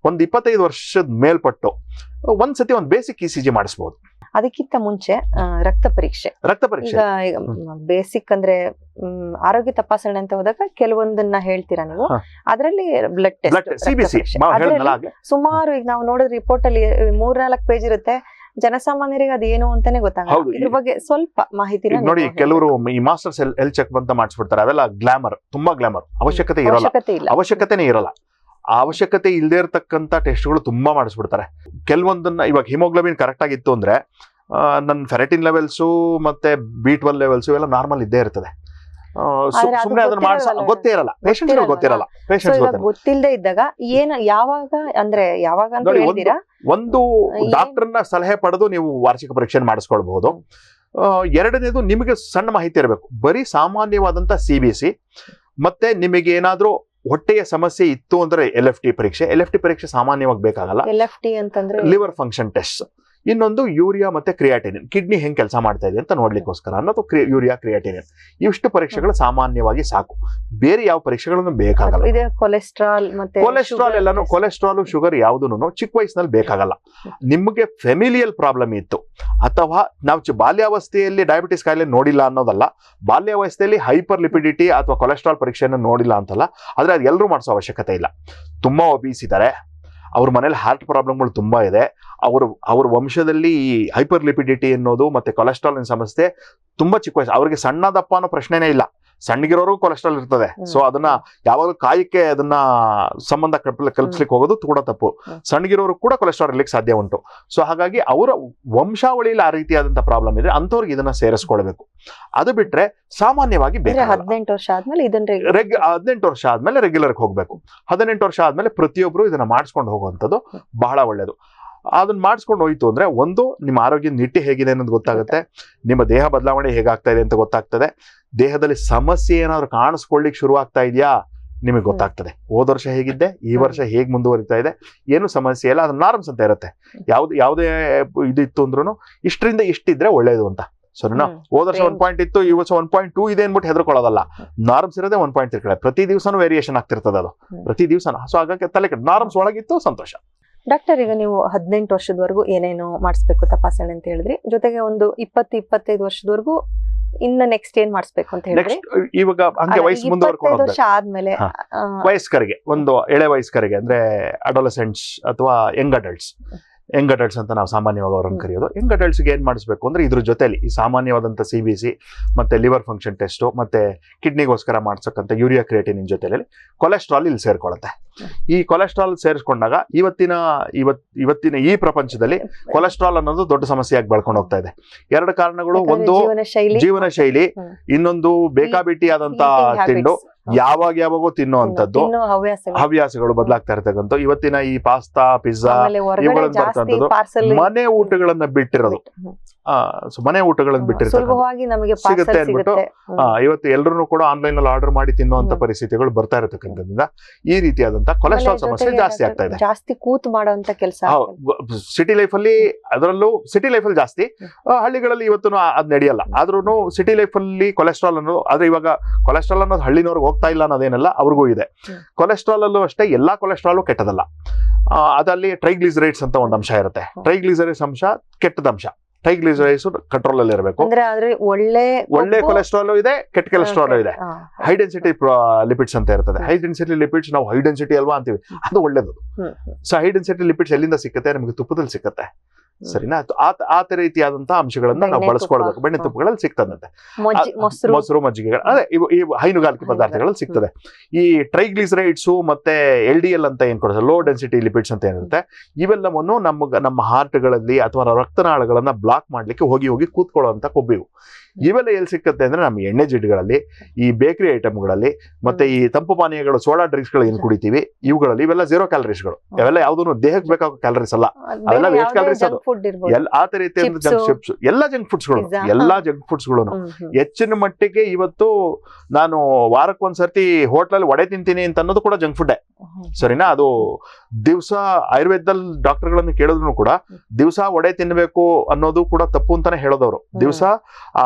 ಒಂದು 25 ವರ್ಷದ ಮೇಲ್ಪಟ್ಟು ಒಂದ್ಸತಿ ಒಂದು ಬೇಸಿಕ್ ECG ಮಾಡಿಸ್ಬೋದು. ಅದಕ್ಕಿಂತ ಮುಂಚೆ ರಕ್ತ ಪರೀಕ್ಷೆ ಈಗ ಬೇಸಿಕ್ ಅಂದ್ರೆ ಆರೋಗ್ಯ ತಪಾಸಣೆ ಅಂತ ಹೋದಾಗ ಕೆಲವೊಂದನ್ನ ಹೇಳ್ತೀರಾ ನೀವು. ಅದರಲ್ಲಿ ಬ್ಲಡ್ ಟೆಸ್ಟ್ ಸುಮಾರು ಈಗ ನಾವು ನೋಡಿದ ರಿಪೋರ್ಟ್ ಅಲ್ಲಿ 3-4 ಪೇಜ್ ಇರುತ್ತೆ. ಜನಸಾಮಾನ್ಯರಿಗೆ ಅದೇನು ಅಂತಾನೆ ಗೊತ್ತಾಗಲ್ಲ. ಇದ್ರ ಬಗ್ಗೆ ಸ್ವಲ್ಪ ಮಾಹಿತಿ ನೋಡಿ. ಕೆಲವರು ಈ ಮಾಸ್ಟರ್ಸ್ ಹೆಲ್ತ್ ಚೆಕ್ ಅಂತ ಮಾಡಿಸ್ಬಿಡ್ತಾರೆ. ಅವೆಲ್ಲ ತುಂಬಾ ಗ್ಲಾಮರ್, ಅವಶ್ಯಕತೆನೇ ಇರಲ್ಲ. ಆ ಅವಶ್ಯಕತೆ ಇಲ್ಲದೆ ಇರತಕ್ಕಂತ ಟೆಸ್ಟ್ಗಳು ತುಂಬಾ ಮಾಡಿಸ್ಬಿಡ್ತಾರೆ. ಕೆಲವೊಂದನ್ನ ಇವಾಗ ಹಿಮೋಗ್ಲೋಬಿನ್ ಕರೆಕ್ಟ್ ಆಗಿತ್ತು ಅಂದ್ರೆ ನನ್ನ ಫೆರಟಿನ್ ಲೆವೆಲ್ಸು ಮತ್ತೆ B12 ಲೆವೆಲ್ಸು ಎಲ್ಲ ನಾರ್ಮಲ್ ಇದ್ದೇ ಇರ್ತದೆ. ಸುಮ್ಮನೆ ಅದನ್ನ ಗೊತ್ತೇ ಇರಲ್ಲ, ಪೇಷಂಟ್ಸ್ ಗೊತ್ತಿಲ್ಲದೆ ಇದ್ದಾಗ ಯಾವಾಗ ಅಂತ ಹೇಳ್ತೀರಾ? ಒಂದು ಡಾಕ್ಟರ್ನ ಸಲಹೆ ಪಡೆದು ನೀವು ವಾರ್ಷಿಕ ಪರೀಕ್ಷೆ ಮಾಡಿಸ್ಕೊಳ್ಬಹುದು. ಎರಡನೇದು ನಿಮಗೆ ಸಣ್ಣ ಮಾಹಿತಿ ಇರಬೇಕು. ಬರೀ ಸಾಮಾನ್ಯವಾದಂತ CBC ಮತ್ತೆ ನಿಮಗೆ ಏನಾದ್ರೂ ಹೊಟ್ಟೆಯ ಸಮಸ್ಯೆ ಇತ್ತು ಅಂದ್ರೆ LFT ಪರೀಕ್ಷೆ ಸಾಮಾನ್ಯವಾಗಿ ಬೇಕಾಗಲ್ಲ. LFT ಅಂತಂದ್ರೆ ಲಿವರ್ ಫಂಕ್ಷನ್ ಟೆಸ್ಟ್. ಇನ್ನೊಂದು ಯೂರಿಯಾ ಮತ್ತೆ ಕ್ರಿಯಾಟಿನಿನ್, ಕಿಡ್ನಿ ಹೆಂಗ್ ಕೆಲಸ ಮಾಡ್ತಾ ಇದೆ ಅಂತ ನೋಡ್ಲಿಕ್ಕೋಸ್ಕರ ಅನ್ನೋದು ಯೂರಿಯಾ ಕ್ರಿಯಾಟಿನಿನ್. ಇವಿಷ್ಟು ಪರೀಕ್ಷೆಗಳು ಸಾಮಾನ್ಯವಾಗಿ ಸಾಕು, ಬೇರೆ ಯಾವ ಪರೀಕ್ಷೆಗಳನ್ನು ಬೇಕಾಗಲ್ಲ. ಕೊಲೆಸ್ಟ್ರಾಲ್ ಶುಗರ್ ಯಾವುದೂ ಚಿಕ್ಕ ವಯಸ್ಸಿನಲ್ಲಿ ಬೇಕಾಗಲ್ಲ. ನಿಮಗೆ ಫೆಮಿಲಿಯಲ್ ಪ್ರಾಬ್ಲಮ್ ಇತ್ತು ಅಥವಾ ನಾವು ಬಾಲ್ಯಾವಸ್ಥೆಯಲ್ಲಿ ಡಯಾಬಿಟಿಸ್ ಕಾಯಿಲೆ ನೋಡಿಲ್ಲ ಅನ್ನೋದಲ್ಲ, ಬಾಲ್ಯಾವಸ್ಥೆಯಲ್ಲಿ ಹೈಪರ್ ಲಿಪಿಡಿಟಿ ಅಥವಾ ಕೊಲೆಸ್ಟ್ರಾಲ್ ಪರೀಕ್ಷೆಯನ್ನು ನೋಡಿಲ್ಲ ಅಂತಲ್ಲ. ಆದ್ರೆ ಅದು ಎಲ್ಲರೂ ಮಾಡಿಸೋ ಅವಶ್ಯಕತೆ ಇಲ್ಲ. ತುಂಬಾ ಒಬೀಸ್ ಇದ್ದಾರೆ, ಅವ್ರ ಮನೇಲಿ ಹಾರ್ಟ್ ಪ್ರಾಬ್ಲಮ್ಗಳು ತುಂಬಾ ಇದೆ, ಅವ್ರ ವಂಶದಲ್ಲಿ ಹೈಪರ್ ಲಿಪಿಡಿಟಿ ಅನ್ನೋದು ಮತ್ತೆ ಕೊಲೆಸ್ಟ್ರಾಲ್ ಸಮಸ್ಯೆ ತುಂಬಾ ಚಿಕ್ಕ ವಯಸ್ಸು, ಅವ್ರಿಗೆ ಸಣ್ಣದಪ್ಪ ಅನ್ನೋ ಪ್ರಶ್ನೆನೇ ಇಲ್ಲ. ಸಣ್ಣಗಿರೋರ್ಗೂ ಕೊಲೆಸ್ಟ್ರಾಲ್ ಇರ್ತದೆ. ಸೊ ಅದನ್ನ ಯಾವಾಗ ಕಾಯಕ್ಕೆ ಅದನ್ನ ಸಂಬಂಧ ಕಲ್ಪಿಸ್ಲಿಕ್ಕೆ ಹೋಗೋದು ಕೂಡ ತಪ್ಪು. ಸಣ್ಣಗಿರೋರು ಕೂಡ ಕೊಲೆಸ್ಟ್ರಾಲ್ ಇರ್ಲಿಕ್ಕೆ ಸಾಧ್ಯ ಉಂಟು. ಸೊ ಹಾಗಾಗಿ ಅವರ ವಂಶಾವಳಿಯಲ್ಲಿ ಆ ರೀತಿಯಾದಂತಹ ಪ್ರಾಬ್ಲಮ್ ಇದೆ, ಅಂತವ್ರಿಗೆ ಇದನ್ನ ಸೇರಿಸ್ಕೊಳ್ಬೇಕು. ಅದು ಬಿಟ್ರೆ ಸಾಮಾನ್ಯವಾಗಿ 18 ವರ್ಷ ಆದ್ಮೇಲೆ 18 ವರ್ಷ ಆದ್ಮೇಲೆ ರೆಗ್ಯುಲರ್ಗೆ ಹೋಗ್ಬೇಕು. 18 ವರ್ಷ ಆದ್ಮೇಲೆ ಪ್ರತಿಯೊಬ್ರು ಇದನ್ನ ಮಾಡಿಸ್ಕೊಂಡು ಹೋಗುವಂಥದ್ದು ಬಹಳ ಒಳ್ಳೇದು. ಅದನ್ನ ಮಾಡಿಸ್ಕೊಂಡು ಹೋಯ್ತು ಅಂದ್ರೆ ಒಂದು ನಿಮ್ಮ ಆರೋಗ್ಯ ನಿಟ್ಟಿ ಹೇಗಿದೆ ಅನ್ನೋದು ಗೊತ್ತಾಗುತ್ತೆ, ನಿಮ್ಮ ದೇಹ ಬದಲಾವಣೆ ಹೇಗಾಗ್ತಾ ಇದೆ ಅಂತ ಗೊತ್ತಾಗ್ತದೆ. ದೇಹದಲ್ಲಿ ಸಮಸ್ಯೆ ಏನಾದ್ರು ಕಾಣಿಸ್ಕೊಳ್ಳಿಕ್ ಶುರು ಆಗ್ತಾ ಇದೆಯಾ ನಿಮಗೆ ಗೊತ್ತಾಗ್ತದೆ. ಹೋದ ವರ್ಷ ಹೇಗಿದ್ದೆ, ಈ ವರ್ಷ ಹೇಗೆ ಮುಂದುವರಿತಾ ಇದೆ, ಏನು ಸಮಸ್ಯೆ ಇಲ್ಲ. ಅದು ನಾರ್ಮ್ಸ್ ಅಂತ ಇರುತ್ತೆ. ಯಾವುದೇ ಇದಿತ್ತು ಅಂದ್ರೂ ಇಷ್ಟರಿಂದ ಇಷ್ಟಿದ್ರೆ ಒಳ್ಳೇದು ಅಂತ. ಸರಿನಾ? ಹೋದ ವರ್ಷ 1 ಪಾಯಿಂಟ್ ಇತ್ತು, ಈ ವರ್ಷ 1.2 ಇದೆ ಅನ್ಬಿಟ್ಟು ಹೆದರ್ಕೊಳ್ಳೋದಲ್ಲ. ನಾರ್ಮ್ಸ್ ಇರೋದೇ 1.3 ಪ್ರತಿ ದಿವಸನೂ ವೇರಿಯೇಷನ್ ಆಗ್ತಿರ್ತದೆ ಅದು, ಪ್ರತಿ ದಿವಸನೂ. ಸೊ ಹಾಗಾಗಿ ತಲೆ ಕೆಟ್ಟ ನಾರ್ಮ್ಸ್ ಒಳಗಿತ್ತು, ಸಂತೋಷ. ಡಾಕ್ಟರ್, ಈಗ ನೀವು 18 ವರ್ಷದವರೆಗೂ ಏನೇನು ಮಾಡಿಸ್ಬೇಕು ತಪಾಸಣೆ ಅಂತ ಹೇಳಿದ್ರಿ, ಜೊತೆಗೆ ಒಂದು 20-25 ವರ್ಷದವರೆಗೂ ಇನ್ನ ನೆಕ್ಸ್ಟ್ ಏನ್ ಮಾಡಿಸ್ಬೇಕು ಅಂತ ಹೇಳಿದ್ರಿ. ಇವಾಗ ಹಂಗೆ ವಯಸ್ಸು ಮುಂದುವರ್ಕೊಂಡು ವರ್ಷ ಆದ್ಮೇಲೆ ವಯಸ್ಕರಿಗೆ, ಒಂದು ಎಳೆ ವಯಸ್ಕರಿಗೆ ಅಂದ್ರೆ ಅಡೋಲಸೆಂಟ್ಸ್ ಅಥವಾ ಯಂಗ್ ಅಡಲ್ಟ್ಸ್ ಅಂತ ನಾವು ಸಾಮಾನ್ಯವಾಗಿ ಅವ್ರನ್ನ ಕರೆಯೋದು. ಯಂಗ್ ಅಡಲ್ಟ್ಸ್ಗೆ ಏನ್ ಮಾಡಿಸ್ಬೇಕು ಅಂದ್ರೆ ಇದ್ರ ಜೊತೆಲಿ ಈ ಸಾಮಾನ್ಯವಾದಂತ CBC ಮತ್ತೆ ಲಿವರ್ ಫಂಕ್ಷನ್ ಟೆಸ್ಟ್ ಮತ್ತೆ ಕಿಡ್ನಿಗೋಸ್ಕರ ಮಾಡ್ಸಕ್ಕಂತ ಯೂರಿಯಾ ಕ್ರಿಯೇಟಿನ್ ಜೊತೆಲಿ ಕೊಲೆಸ್ಟ್ರಾಲ್ ಇಲ್ಲಿ ಸೇರ್ಕೊಳ್ಳುತ್ತೆ. ಈ ಕೊಲೆಸ್ಟ್ರಾಲ್ ಸೇರಿಸ್ಕೊಂಡಾಗ ಇವತ್ತಿನ ಈ ಪ್ರಪಂಚದಲ್ಲಿ ಕೊಲೆಸ್ಟ್ರಾಲ್ ಅನ್ನೋದು ದೊಡ್ಡ ಸಮಸ್ಯೆಯಾಗಿ ಬೆಳ್ಕೊಂಡು ಹೋಗ್ತಾ ಇದೆ. 2 ಕಾರಣಗಳು. ಒಂದು ಜೀವನ ಶೈಲಿ, ಇನ್ನೊಂದು ಬೇಕಾಬಿಟ್ಟಿ ಆದಂತ ತಿಂಡು, ಯಾವಾಗೋ ತಿನ್ನುವಂಥದ್ದು ಹವ್ಯಾಸಗಳು ಬದಲಾಗ್ತಾ ಇರ್ತಕ್ಕಂಥ. ಇವತ್ತಿನ ಈ ಪಾಸ್ತಾ, ಪಿಜ್ಜಾ ಇವುಗಳನ್ನ ಬರ್ತಕ್ಕಂಥದ್ದು, ಮನೆ ಊಟಗಳನ್ನ ಬಿಟ್ಟಿರೋದು. ಮನೆ ಊಟಗಳನ್ನ ಬಿಟ್ಟಿರ್ತಾರೆ ಸಿಗುತ್ತೆ ಅನ್ಬಿಟ್ಟು ಇವತ್ತು ಎಲ್ಲರೂ ಕೂಡ ಆನ್ಲೈನ್ ಅಲ್ಲಿ ಆರ್ಡರ್ ಮಾಡಿ ತಿನ್ನುವಂತ ಪರಿಸ್ಥಿತಿಗಳು ಬರ್ತಾ ಇರತಕ್ಕಂಥದ್ರಿಂದ ಈ ರೀತಿಯಾದಂತ ಕೊಲೆಸ್ಟ್ರಾಲ್ ಸಮಸ್ಯೆ ಜಾಸ್ತಿ ಆಗ್ತಾ ಇದೆ. ಜಾಸ್ತಿ ಕೂತ್ ಮಾಡುವಂತ ಕೆಲಸ ಸಿಟಿ ಲೈಫ್ ಅಲ್ಲಿ, ಅದರಲ್ಲೂ ಸಿಟಿ ಲೈಫ್ ಅಲ್ಲಿ ಜಾಸ್ತಿ. ಹಳ್ಳಿಗಳಲ್ಲಿ ಇವತ್ತು ಅದ್ ನಡೆಯಲ್ಲ. ಆದ್ರೂ ಸಿಟಿ ಲೈಫ್ ಅಲ್ಲಿ ಕೊಲೆಸ್ಟ್ರಾಲ್ ಅನ್ನೋದು, ಆದ್ರೆ ಇವಾಗ ಕೊಲೆಸ್ಟ್ರಾಲ್ ಅನ್ನೋದು ಹಳ್ಳಿನವ್ರಿಗೆ ಹೋಗ್ತಾ ಇಲ್ಲ ಅನ್ನೋದೇನಲ್ಲ, ಅವ್ರಿಗೂ ಇದೆ. ಕೊಲೆಸ್ಟ್ರಾಲ್ ಅಲ್ಲೂ ಅಷ್ಟೇ, ಎಲ್ಲಾ ಕೊಲೆಸ್ಟ್ರಾಲು ಕೆಟ್ಟದಲ್ಲ. ಅದಲ್ಲಿ ಟ್ರೈಗ್ಲಿಸರೈಡ್ಸ್ ಅಂತ ಒಂದು ಅಂಶ ಇರುತ್ತೆ. ಟ್ರೈಗ್ಲಿಸರೈಡ್ಸ್ ಅಂಶ ಕೆಟ್ಟದ ಅಂಶ. ಟ್ರೈಗ್ಲಿಸರೈಡ್ಸ್ ಕಂಟ್ರೋಲ್ ಅಲ್ಲಿ ಇರಬೇಕು. ಒಳ್ಳೆ ಕೊಲೆಸ್ಟ್ರಾಲ್ ಇದೆ, ಕೆಟ್ಟ ಕೊಲೆಸ್ಟ್ರಾಲ್ ಇದೆ. ಹೈ ಡೆನ್ಸಿಟಿ ಲಿಪಿಡ್ಸ್ ಅಂತ ಇರ್ತದೆ. ಹೈ ಡೆನ್ಸಿಟಿ ಲಿಪಿಡ್ಸ್ ನಾವು ಹೈ ಡೆನ್ಸಿಟಿ ಅಲ್ವಾ ಅಂತೀವಿ, ಅದು ಒಳ್ಳೇದು. ಸೊ ಹೈ ಡೆನ್ಸಿಟಿ ಲಿಪಿಡ್ಸ್ ಎಲ್ಲಿಂದ ಸಿಕ್ಕತ್ತೆ? ನಮಗೆ ತುಪ್ಪದಲ್ಲಿ ಸಿಕ್ಕತ್ತೆ. ಸರಿನಾ? ಆ ರೀತಿಯಾದಂತಹ ಅಂಶಗಳನ್ನ ನಾವು ಬಳಸ್ಕೊಳ್ಬೇಕು. ಬೆಣ್ಣೆ ತುಪ್ಪಗಳಲ್ಲಿ ಸಿಗ್ತದಂತೆ, ಮೊಸರು, ಮಜ್ಜಿಗೆಗಳು, ಅದೇ ಈ ಹೈನುಗಾರಿಕೆ ಪದಾರ್ಥಗಳಲ್ಲಿ ಸಿಗ್ತದೆ. ಈ ಟ್ರೈಗ್ಲಿಸರೈಡ್ಸ್ ಮತ್ತೆ LDL ಅಂತ ಏನ್ ಕೊಡುತ್ತೆ, ಲೋ ಡೆನ್ಸಿಟಿ ಲಿಪಿಡ್ಸ್ ಅಂತ ಏನಿರುತ್ತೆ, ಇವೆಲ್ಲವನ್ನು ನಮ್ಮ ಹಾರ್ಟ್ಗಳಲ್ಲಿ ಅಥವಾ ರಕ್ತನಾಳಗಳನ್ನ ಬ್ಲಾಕ್ ಮಾಡ್ಲಿಕ್ಕೆ ಹೋಗಿ ಕೂತ್ಕೊಳ್ಳುವಂತ ಕೊಬ್ಬಿವು. ಇವೆಲ್ಲ ಎಲ್ಲಿ ಸಿಕ್ಕತ್ತೆ ಅಂದ್ರೆ ನಮ್ಮ ಎಣ್ಣೆ ಜಿಡ್ಗಳಲ್ಲಿ, ಈ ಬೇಕರಿ ಐಟಮ್ಗಳಲ್ಲಿ, ಮತ್ತೆ ಈ ತಂಪು ಪಾನೀಯಗಳು, ಸೋಡಾ ಡ್ರಿಂಕ್ಸ್ ಗಳು ಏನ್ ಕುಡಿತೀವಿ ಇವುಗಳಲ್ಲಿ, ಇವೆಲ್ಲ 0 ಕ್ಯಾಲರೀಸ್ಗಳು. ಅವೆಲ್ಲ ಯಾವ್ದು ದೇಹಕ್ಕೆ ಬೇಕಾಗೋ ಕ್ಯಾಲರೀಸ್ ಅಲ್ಲ, ಅವೆಲ್ಲ ವೇಸ್ಟ್ ಕ್ಯಾಲರೀಸ್. ಅದು ಆ ರೀತಿಯಿಂದ ಎಲ್ಲ ಜಂಕ್ ಫುಡ್ಸ್ಗಳು ಹೆಚ್ಚಿನ ಮಟ್ಟಿಗೆ ಇವತ್ತು ನಾನು ವಾರಕ್ಕೊಂದ್ಸರ್ತಿ ಹೋಟ್ಲಲ್ಲಿ ವಡೆ ತಿಂತೀನಿ ಅಂತ ಅನ್ನೋದು ಕೂಡ ಜಂಕ್ ಫುಡ್ಡೇ. ಸರಿನಾ? ಅದು ದಿವಸ ಆಯುರ್ವೇದದಲ್ಲಿ ಡಾಕ್ಟರ್ಗಳನ್ನು ಕೇಳಿದ್ರು ಕೂಡ ದಿವಸ ವಡೆ ತಿನ್ಬೇಕು ಅನ್ನೋದು ಕೂಡ ತಪ್ಪು ಅಂತಾನೆ ಹೇಳೋದವ್ರು. ದಿವಸ ಆ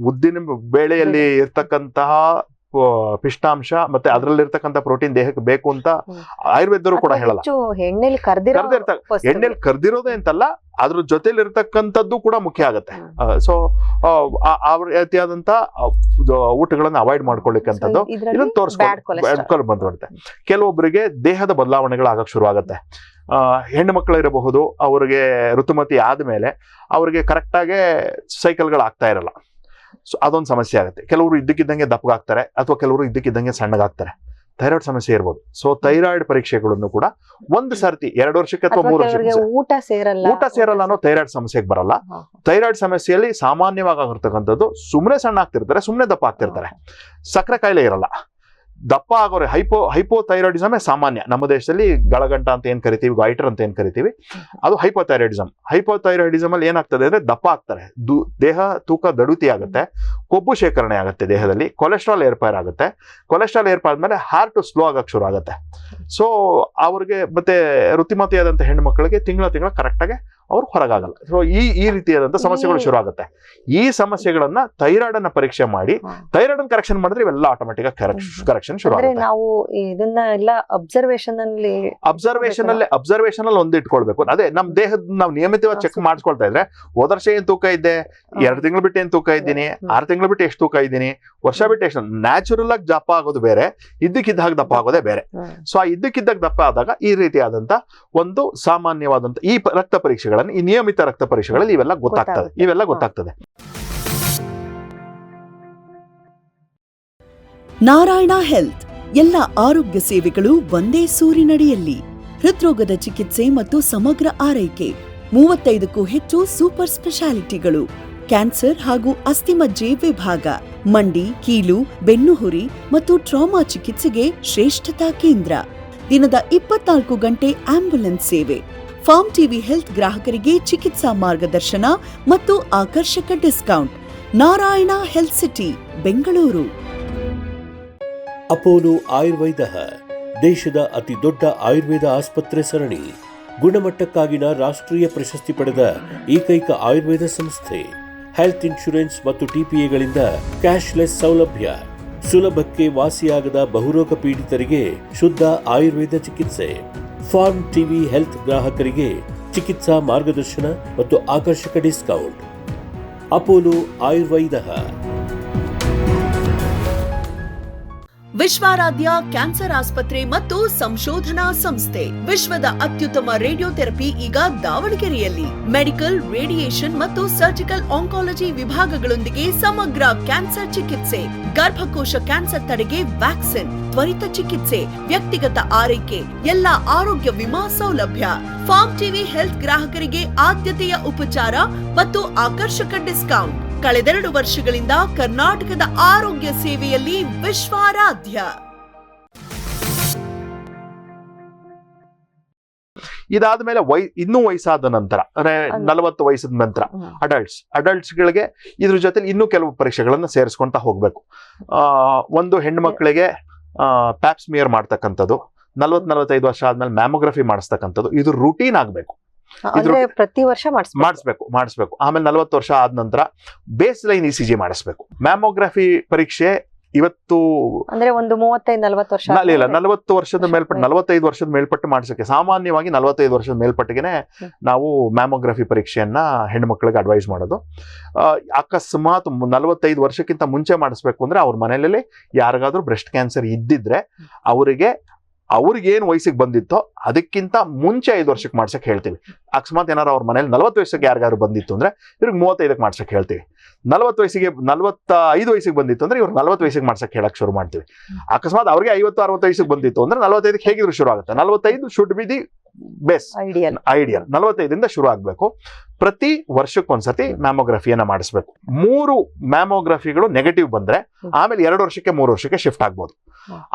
ಉದ್ದಿನ ಬೇಳೆಯಲ್ಲಿ ಇರ್ತಕ್ಕಂತಹ ಪಿಷ್ಟಾಂಶ ಮತ್ತೆ ಅದರಲ್ಲಿರ್ತಕ್ಕಂಥ ಪ್ರೋಟೀನ್ ದೇಹಕ್ಕೆ ಬೇಕು ಅಂತ ಆಯುರ್ವೇದರು ಕೂಡ ಹೇಳಲ್ಲ. ಎಣ್ಣೆಲಿ ಕರ್ದಿರೋದೇ ಅಂತಲ್ಲ, ಅದ್ರ ಜೊತೆಲಿ ಇರ್ತಕ್ಕಂಥದ್ದು ಕೂಡ ಮುಖ್ಯ ಆಗತ್ತೆ. ಸೊ ಆ ರೀತಿಯಾದಂತ ಊಟಗಳನ್ನ ಅವಾಯ್ಡ್ ಮಾಡ್ಕೊಳ್ಳಿಕ್ಕಂಥದ್ದು ಇದನ್ನ ತೋರಿಸ್ಕೊಂಡು ಬಂದ್ಬಿಡುತ್ತೆ. ಕೆಲವೊಬ್ಬರಿಗೆ ದೇಹದ ಬದಲಾವಣೆಗಳಾಗಕ್ ಶುರು ಆಗತ್ತೆ. ಹೆಣ್ಣು ಮಕ್ಕಳು ಇರಬಹುದು, ಅವ್ರಿಗೆ ಋತುಮತಿ ಆದ್ಮೇಲೆ ಅವ್ರಿಗೆ ಕರೆಕ್ಟಾಗೆ ಸೈಕಲ್ಗಳು ಆಗ್ತಾ ಇರಲ್ಲ. ಸೊ ಅದೊಂದು ಸಮಸ್ಯೆ ಆಗುತ್ತೆ. ಕೆಲವರು ಇದ್ದಕ್ಕಿದ್ದಂಗೆ ದಪ್ಪಗಾಗ್ತಾರೆ, ಅಥವಾ ಕೆಲವರು ಇದ್ದಕ್ಕಿದ್ದಂಗೆ ಸಣ್ಣಗಾಗ್ತಾರೆ. ಥೈರಾಯ್ಡ್ ಸಮಸ್ಯೆ ಇರ್ಬೋದು. ಸೊ ಥೈರಾಯ್ಡ್ ಪರೀಕ್ಷೆಗಳನ್ನು ಕೂಡ 1 ಸರ್ತಿ 2 ವರ್ಷಕ್ಕೆ ಅಥವಾ 3 ವರ್ಷಕ್ಕೆ ಊಟ ಸೇರಲ್ಲ ಅನ್ನೋ ಥೈರಾಯ್ಡ್ ಸಮಸ್ಯೆಗೆ ಬರಲ್ಲ. ಥೈರಾಯ್ಡ್ ಸಮಸ್ಯೆಯಲ್ಲಿ ಸಾಮಾನ್ಯವಾಗಿ ಆಗಿರ್ತಕ್ಕಂಥದ್ದು ಸುಮ್ಮನೆ ಸಣ್ಣ ಆಗ್ತಿರ್ತಾರೆ, ಸುಮ್ಮನೆ ದಪ್ಪ ಆಗ್ತಿರ್ತಾರೆ. ಸಕ್ಕರೆ ಕಾಯಿಲೆ ಇರಲ್ಲ. ದಪ್ಪ ಆಗೋರೆ ಹೈಪೋಥೈರಾಯ್ಡಿಸಮ್ ಸಾಮಾನ್ಯ. ನಮ್ಮ ದೇಶದಲ್ಲಿ ಗಳಗಂಟ ಅಂತ ಏನ್ ಕರಿತೀವಿ, ಗಾಯ್ಟರ್ ಅಂತ ಏನ್ ಕರಿತೀವಿ, ಅದು ಹೈಪೋಥೈರಾಯ್ಡಿಸಮ್ ಅಲ್ಲಿ ಏನಾಗ್ತದೆ ಅಂದ್ರೆ ದಪ್ಪ ಆಗ್ತಾರೆ, ದೇಹ ತೂಕ ದಡುತಿ ಆಗುತ್ತೆ, ಕೊಬ್ಬು ಶೇಖರಣೆ ಆಗುತ್ತೆ ದೇಹದಲ್ಲಿ, ಕೊಲೆಸ್ಟ್ರಾಲ್ ಏರ್ಪೇರ್ ಆಗುತ್ತೆ. ಕೊಲೆಸ್ಟ್ರಾಲ್ ಏರ್ಪೇರ್ ಆದ್ಮೇಲೆ ಹಾರ್ಟ್ ಸ್ಲೋ ಆಗಕ್ಕೆ ಶುರು ಆಗುತ್ತೆ. ಸೊ ಅವ್ರಿಗೆ ಮತ್ತೆ ಋತುಮತಿಯಾದಂತ ಹೆಣ್ಣು ಮಕ್ಕಳಿಗೆ ತಿಂಗಳ ಕರೆಕ್ಟ್ ಆಗಿ ಅವ್ರು ಹೊರಗಾಗಲ್ಲ. ಸೊ ಈ ರೀತಿಯಾದಂತ ಸಮಸ್ಯೆಗಳು ಶುರು ಆಗುತ್ತೆ. ಈ ಸಮಸ್ಯೆಗಳನ್ನ ಥೈರಾಯ್ಡ್ ಅನ್ನ ಪರೀಕ್ಷೆ ಮಾಡಿ ಥೈರಾಯ್ಡ್ ಅನ್ನು ಕರೆಕ್ಷನ್ ಮಾಡಿದ್ರೆ ಇವೆಲ್ಲ ಆಟೋಮೆಟಿಕ್ ಕರೆಕ್ಷನ್ ಶುರು ಆಗುತ್ತೆ. ನಾವು ಇದನ್ನ ಎಲ್ಲ ಅಬ್ಸರ್ವೇಷನ್ ಅಲ್ಲಿ ಒಂದು ಇಟ್ಕೊಳ್ಬೇಕು. ಅದೇ ನಮ್ ದೇಹದ ನಾವು ನಿಯಮಿತವಾಗಿ ಚೆಕ್ ಮಾಡ್ಕೊಳ್ತಾ ಇದ್ರೆ, ಹೋದ ವರ್ಷ ಏನ್ ತೂಕ ಇದ್ದೆ, 2 ತಿಂಗಳು ಬಿಟ್ಟು ಏನ್ ತೂಕ ಇದ್ದೀನಿ, 6 ತಿಂಗಳು ಬಿಟ್ಟು ಎಷ್ಟು ತೂಕ ಇದ್ದೀನಿ, ವರ್ಷ ಬಿಟ್ಟು ಎಷ್ಟು, ನ್ಯಾಚುರಲ್ ಆಗಿ ದಪ್ಪ ಆಗೋದು ಬೇರೆ, ಇದ್ದಕ್ಕಿದ್ದಾಗ ದಪ್ಪ ಆಗೋದೇ ಬೇರೆ. ಸೊ ಆ ಇದ್ದಕ್ಕಿದ್ದಾಗ ದಪ್ಪ ಆದಾಗ ಈ ರೀತಿಯಾದಂತ ಒಂದು ಸಾಮಾನ್ಯವಾದಂತ ಈ ರಕ್ತ ಪರೀಕ್ಷೆಗಳನ್ನು, ಈ ನಿಯಮಿತ ರಕ್ತ ಪರೀಕ್ಷೆಗಳಲ್ಲಿ ಇವೆಲ್ಲ ಗೊತ್ತಾಗ್ತದೆ. ನಾರಾಯಣ ಹೆಲ್ತ್ ಎಲ್ಲ ಆರೋಗ್ಯ ಸೇವೆಗಳು ಒಂದೇ ಸೂರಿನಡಿಯಲ್ಲಿ. ಹೃದ್ರೋಗದ ಚಿಕಿತ್ಸೆ ಮತ್ತು ಸಮಗ್ರ ಆರೈಕೆ, 35ಕ್ಕೂ ಹೆಚ್ಚು ಸೂಪರ್ ಸ್ಪೆಷಾಲಿಟಿಗಳು, ಕ್ಯಾನ್ಸರ್ ಹಾಗೂ ಅಸ್ಥಿಮಜ್ಜೆ ವಿಭಾಗ, ಮಂಡಿ, ಕೀಲು, ಬೆನ್ನುಹುರಿ ಮತ್ತು ಟ್ರಾಮಾ ಚಿಕಿತ್ಸೆಗೆ ಶ್ರೇಷ್ಠತಾ ಕೇಂದ್ರ, ದಿನದ 24 ಗಂಟೆ ಆಂಬ್ಯುಲೆನ್ಸ್ ಸೇವೆ, ಫಾರ್ಮ್ ಟಿವಿ ಹೆಲ್ತ್ ಗ್ರಾಹಕರಿಗೆ ಚಿಕಿತ್ಸಾ ಮಾರ್ಗದರ್ಶನ ಮತ್ತು ಆಕರ್ಷಕ discount. Narayana health city, Bengaluru. Apollo Ayurveda ದೇಶದ ಅತಿ ದೊಡ್ಡ ಆಯುರ್ವೇದ ಆಸ್ಪತ್ರೆ ಸರಣಿ. ಗುಣಮಟ್ಟಕ್ಕಾಗಿನ ರಾಷ್ಟ್ರೀಯ ಪ್ರಶಸ್ತಿ ಪಡೆದ ಏಕೈಕ ಆಯುರ್ವೇದ ಸಂಸ್ಥೆ. ಹೆಲ್ತ್ ಇನ್ಶೂರೆನ್ಸ್ ಮತ್ತು ಟಿಪಿಎಗಳಿಂದ ಕ್ಯಾಶ್ಲೆಸ್ ಸೌಲಭ್ಯ. ಸುಲಭಕ್ಕೆ ವಾಸಿಯಾಗದ ಬಹುರೋಗ ಪೀಡಿತರಿಗೆ ಶುದ್ಧ ಆಯುರ್ವೇದ ಚಿಕಿತ್ಸೆ. ಫಾರ್ಮ್ ಟಿವಿ ಹೆಲ್ತ್ ಗ್ರಾಹಕರಿಗೆ ಚಿಕಿತ್ಸಾ ಮಾರ್ಗದರ್ಶನ ಮತ್ತು ಆಕರ್ಷಕ discount. Apollo Ayurveda. Vishwaradhya cancer ಆಸ್ಪತ್ರೆ ಮತ್ತು ಸಂಶೋಧನಾ ಸಂಸ್ಥೆ. ವಿಶ್ವದ ಅತ್ಯುತ್ತಮ ರೇಡಿಯೋಥೆರಪಿ ಈಗ ದಾವಣಗೆರೆಯಲ್ಲಿ. ಮೆಡಿಕಲ್, ರೇಡಿಯೇಷನ್ ಮತ್ತು ಸರ್ಜಿಕಲ್ ಆಂಕಾಲಜಿ ವಿಭಾಗಗಳೊಂದಿಗೆ ಸಮಗ್ರ ಕ್ಯಾನ್ಸರ್ ಚಿಕಿತ್ಸೆ, ಗರ್ಭಕೋಶ ಕ್ಯಾನ್ಸರ್ ತಡೆಗೆ ವ್ಯಾಕ್ಸಿನ್, ತ್ವರಿತ ಚಿಕಿತ್ಸೆ, ವ್ಯಕ್ತಿಗತ ಆರೈಕೆ, ಎಲ್ಲ ಆರೋಗ್ಯ ವಿಮಾ ಸೌಲಭ್ಯ. ಫಾರ್ಮ್ ಟಿವಿ ಹೆಲ್ತ್ ಗ್ರಾಹಕರಿಗೆ ಆದ್ಯತೆಯ ಉಪಚಾರ ಮತ್ತು ಆಕರ್ಷಕ ಡಿಸ್ಕೌಂಟ್. ಕಳೆದೆರಡು ವರ್ಷಗಳಿಂದ ಕರ್ನಾಟಕದ ಆರೋಗ್ಯ ಸೇವೆಯಲ್ಲಿ ವಿಶ್ವಾರಾಧ್ಯ. ಇದಾದ್ಮೇಲೆ ಇನ್ನೂ ವಯಸ್ಸಾದ ನಂತರ ಅಂದ್ರೆ 40 ವಯಸ್ಸಾದ ನಂತರ ಅಡಲ್ಟ್ಸ್ಗಳಿಗೆ ಇದ್ರ ಜೊತೆ ಇನ್ನೂ ಕೆಲವು ಪರೀಕ್ಷೆಗಳನ್ನ ಸೇರಿಸ್ಕೊಂತ ಹೋಗ್ಬೇಕು. ಒಂದು ಹೆಣ್ಮಕ್ಳಿಗೆ ಪ್ಯಾಪ್ಸ್ಮಿಯರ್ ಮಾಡ್ತಕ್ಕಂಥದ್ದು, 40-45 ವರ್ಷ ಆದ್ಮೇಲೆ ಮ್ಯಾಮೋಗ್ರಫಿ ಮಾಡಿಸ್ತಕ್ಕಂಥದ್ದು, ಇದು ರೂಟೀನ್ ಆಗ್ಬೇಕು. ಪ್ರತಿ ವರ್ಷ ಮಾಡಿಸ್ಬೇಕು. ಆಮೇಲೆ 40 ವರ್ಷ ಆದ ನಂತರ ಬೇಸ್ ಲೈನ್ ಇಸಿಜಿ ಮಾಡಿಸ್ಬೇಕು. ಮ್ಯಾಮೋಗ್ರಫಿ ಪರೀಕ್ಷೆ ಇವತ್ತು ಅಂದ್ರೆ ಒಂದು 35-40 ವರ್ಷ ಇಲ್ಲ, 40 ವರ್ಷದ ಮೇಲ್ಪಟ್ಟು 45 ವರ್ಷದ ಮೇಲ್ಪಟ್ಟು ಮಾಡಿಸಕ್ಕೆ ಸಾಮಾನ್ಯವಾಗಿ 45 ವರ್ಷದ ಮೇಲ್ಪಟ್ಟಿಗೆನೆ ನಾವು ಮ್ಯಾಮೋಗ್ರಫಿ ಪರೀಕ್ಷೆಯನ್ನ ಹೆಣ್ಮಕ್ಳಿಗೆ ಅಡ್ವೈಸ್ ಮಾಡೋದು. ಅಕಸ್ಮಾತ್ 45 ವರ್ಷಕ್ಕಿಂತ ಮುಂಚೆ ಮಾಡಿಸ್ಬೇಕು ಅಂದ್ರೆ ಅವ್ರ ಮನೆಯಲ್ಲಿ ಯಾರಿಗಾದ್ರೂ ಬ್ರೆಸ್ಟ್ ಕ್ಯಾನ್ಸರ್ ಇದ್ದಿದ್ರೆ ಅವ್ರಿಗೇನು ವಯಸ್ಸಿಗೆ ಬಂದಿತ್ತೋ ಅದಕ್ಕಿಂತ ಮುಂಚೆ 5 ವರ್ಷಕ್ಕೆ ಮಾಡ್ಸಕ್ ಹೇಳ್ತೀವಿ. ಅಕಸ್ಮಾತ್ ಏನಾರು ಅವ್ರ ಮನೇಲಿ 40 ವಯಸ್ಸಿಗೆ ಯಾರಿಗಾದ್ರು ಬಂದಿತ್ತು ಅಂದ್ರೆ ಇವ್ರಿಗೆ 35ಕ್ಕೆ ಮಾಡ್ಸಕ್ ಹೇಳ್ತೀವಿ. 45 ವಯಸ್ಸಿಗೆ ಬಂದಿತ್ತು ಅಂದ್ರೆ ಇವ್ರು 40 ವಯಸ್ಸಿಗೆ ಮಾಡ್ಸಕ್ ಹೇಳಕ್ ಶುರು ಮಾಡ್ತೀವಿ. ಅಕಸ್ಮಾತ್ ಅವ್ರಿಗೆ 50-60 ವಯಸ್ಸಿಗೆ ಬಂದಿತ್ತು ಅಂದ್ರೆ 45ಕ್ಕೆ ಹೇಗಿದ್ರು ಶುರು ಆಗುತ್ತೆ. 45 should be the base ideal. 45ರಿಂದ ಶುರು ಆಗ್ಬೇಕು. ಪ್ರತಿ ವರ್ಷಕ್ಕೊಂದ್ಸತಿ ಮ್ಯಾಮೋಗ್ರಫಿಯನ್ನ ಮಾಡಿಸ್ಬೇಕು. 3 ಮ್ಯಾಮೋಗ್ರಫಿಗಳು ನೆಗೆಟಿವ್ ಬಂದ್ರೆ ಆಮೇಲೆ 2 ವರ್ಷಕ್ಕೆ 3 ವರ್ಷಕ್ಕೆ ಶಿಫ್ಟ್ ಆಗ್ಬೋದು.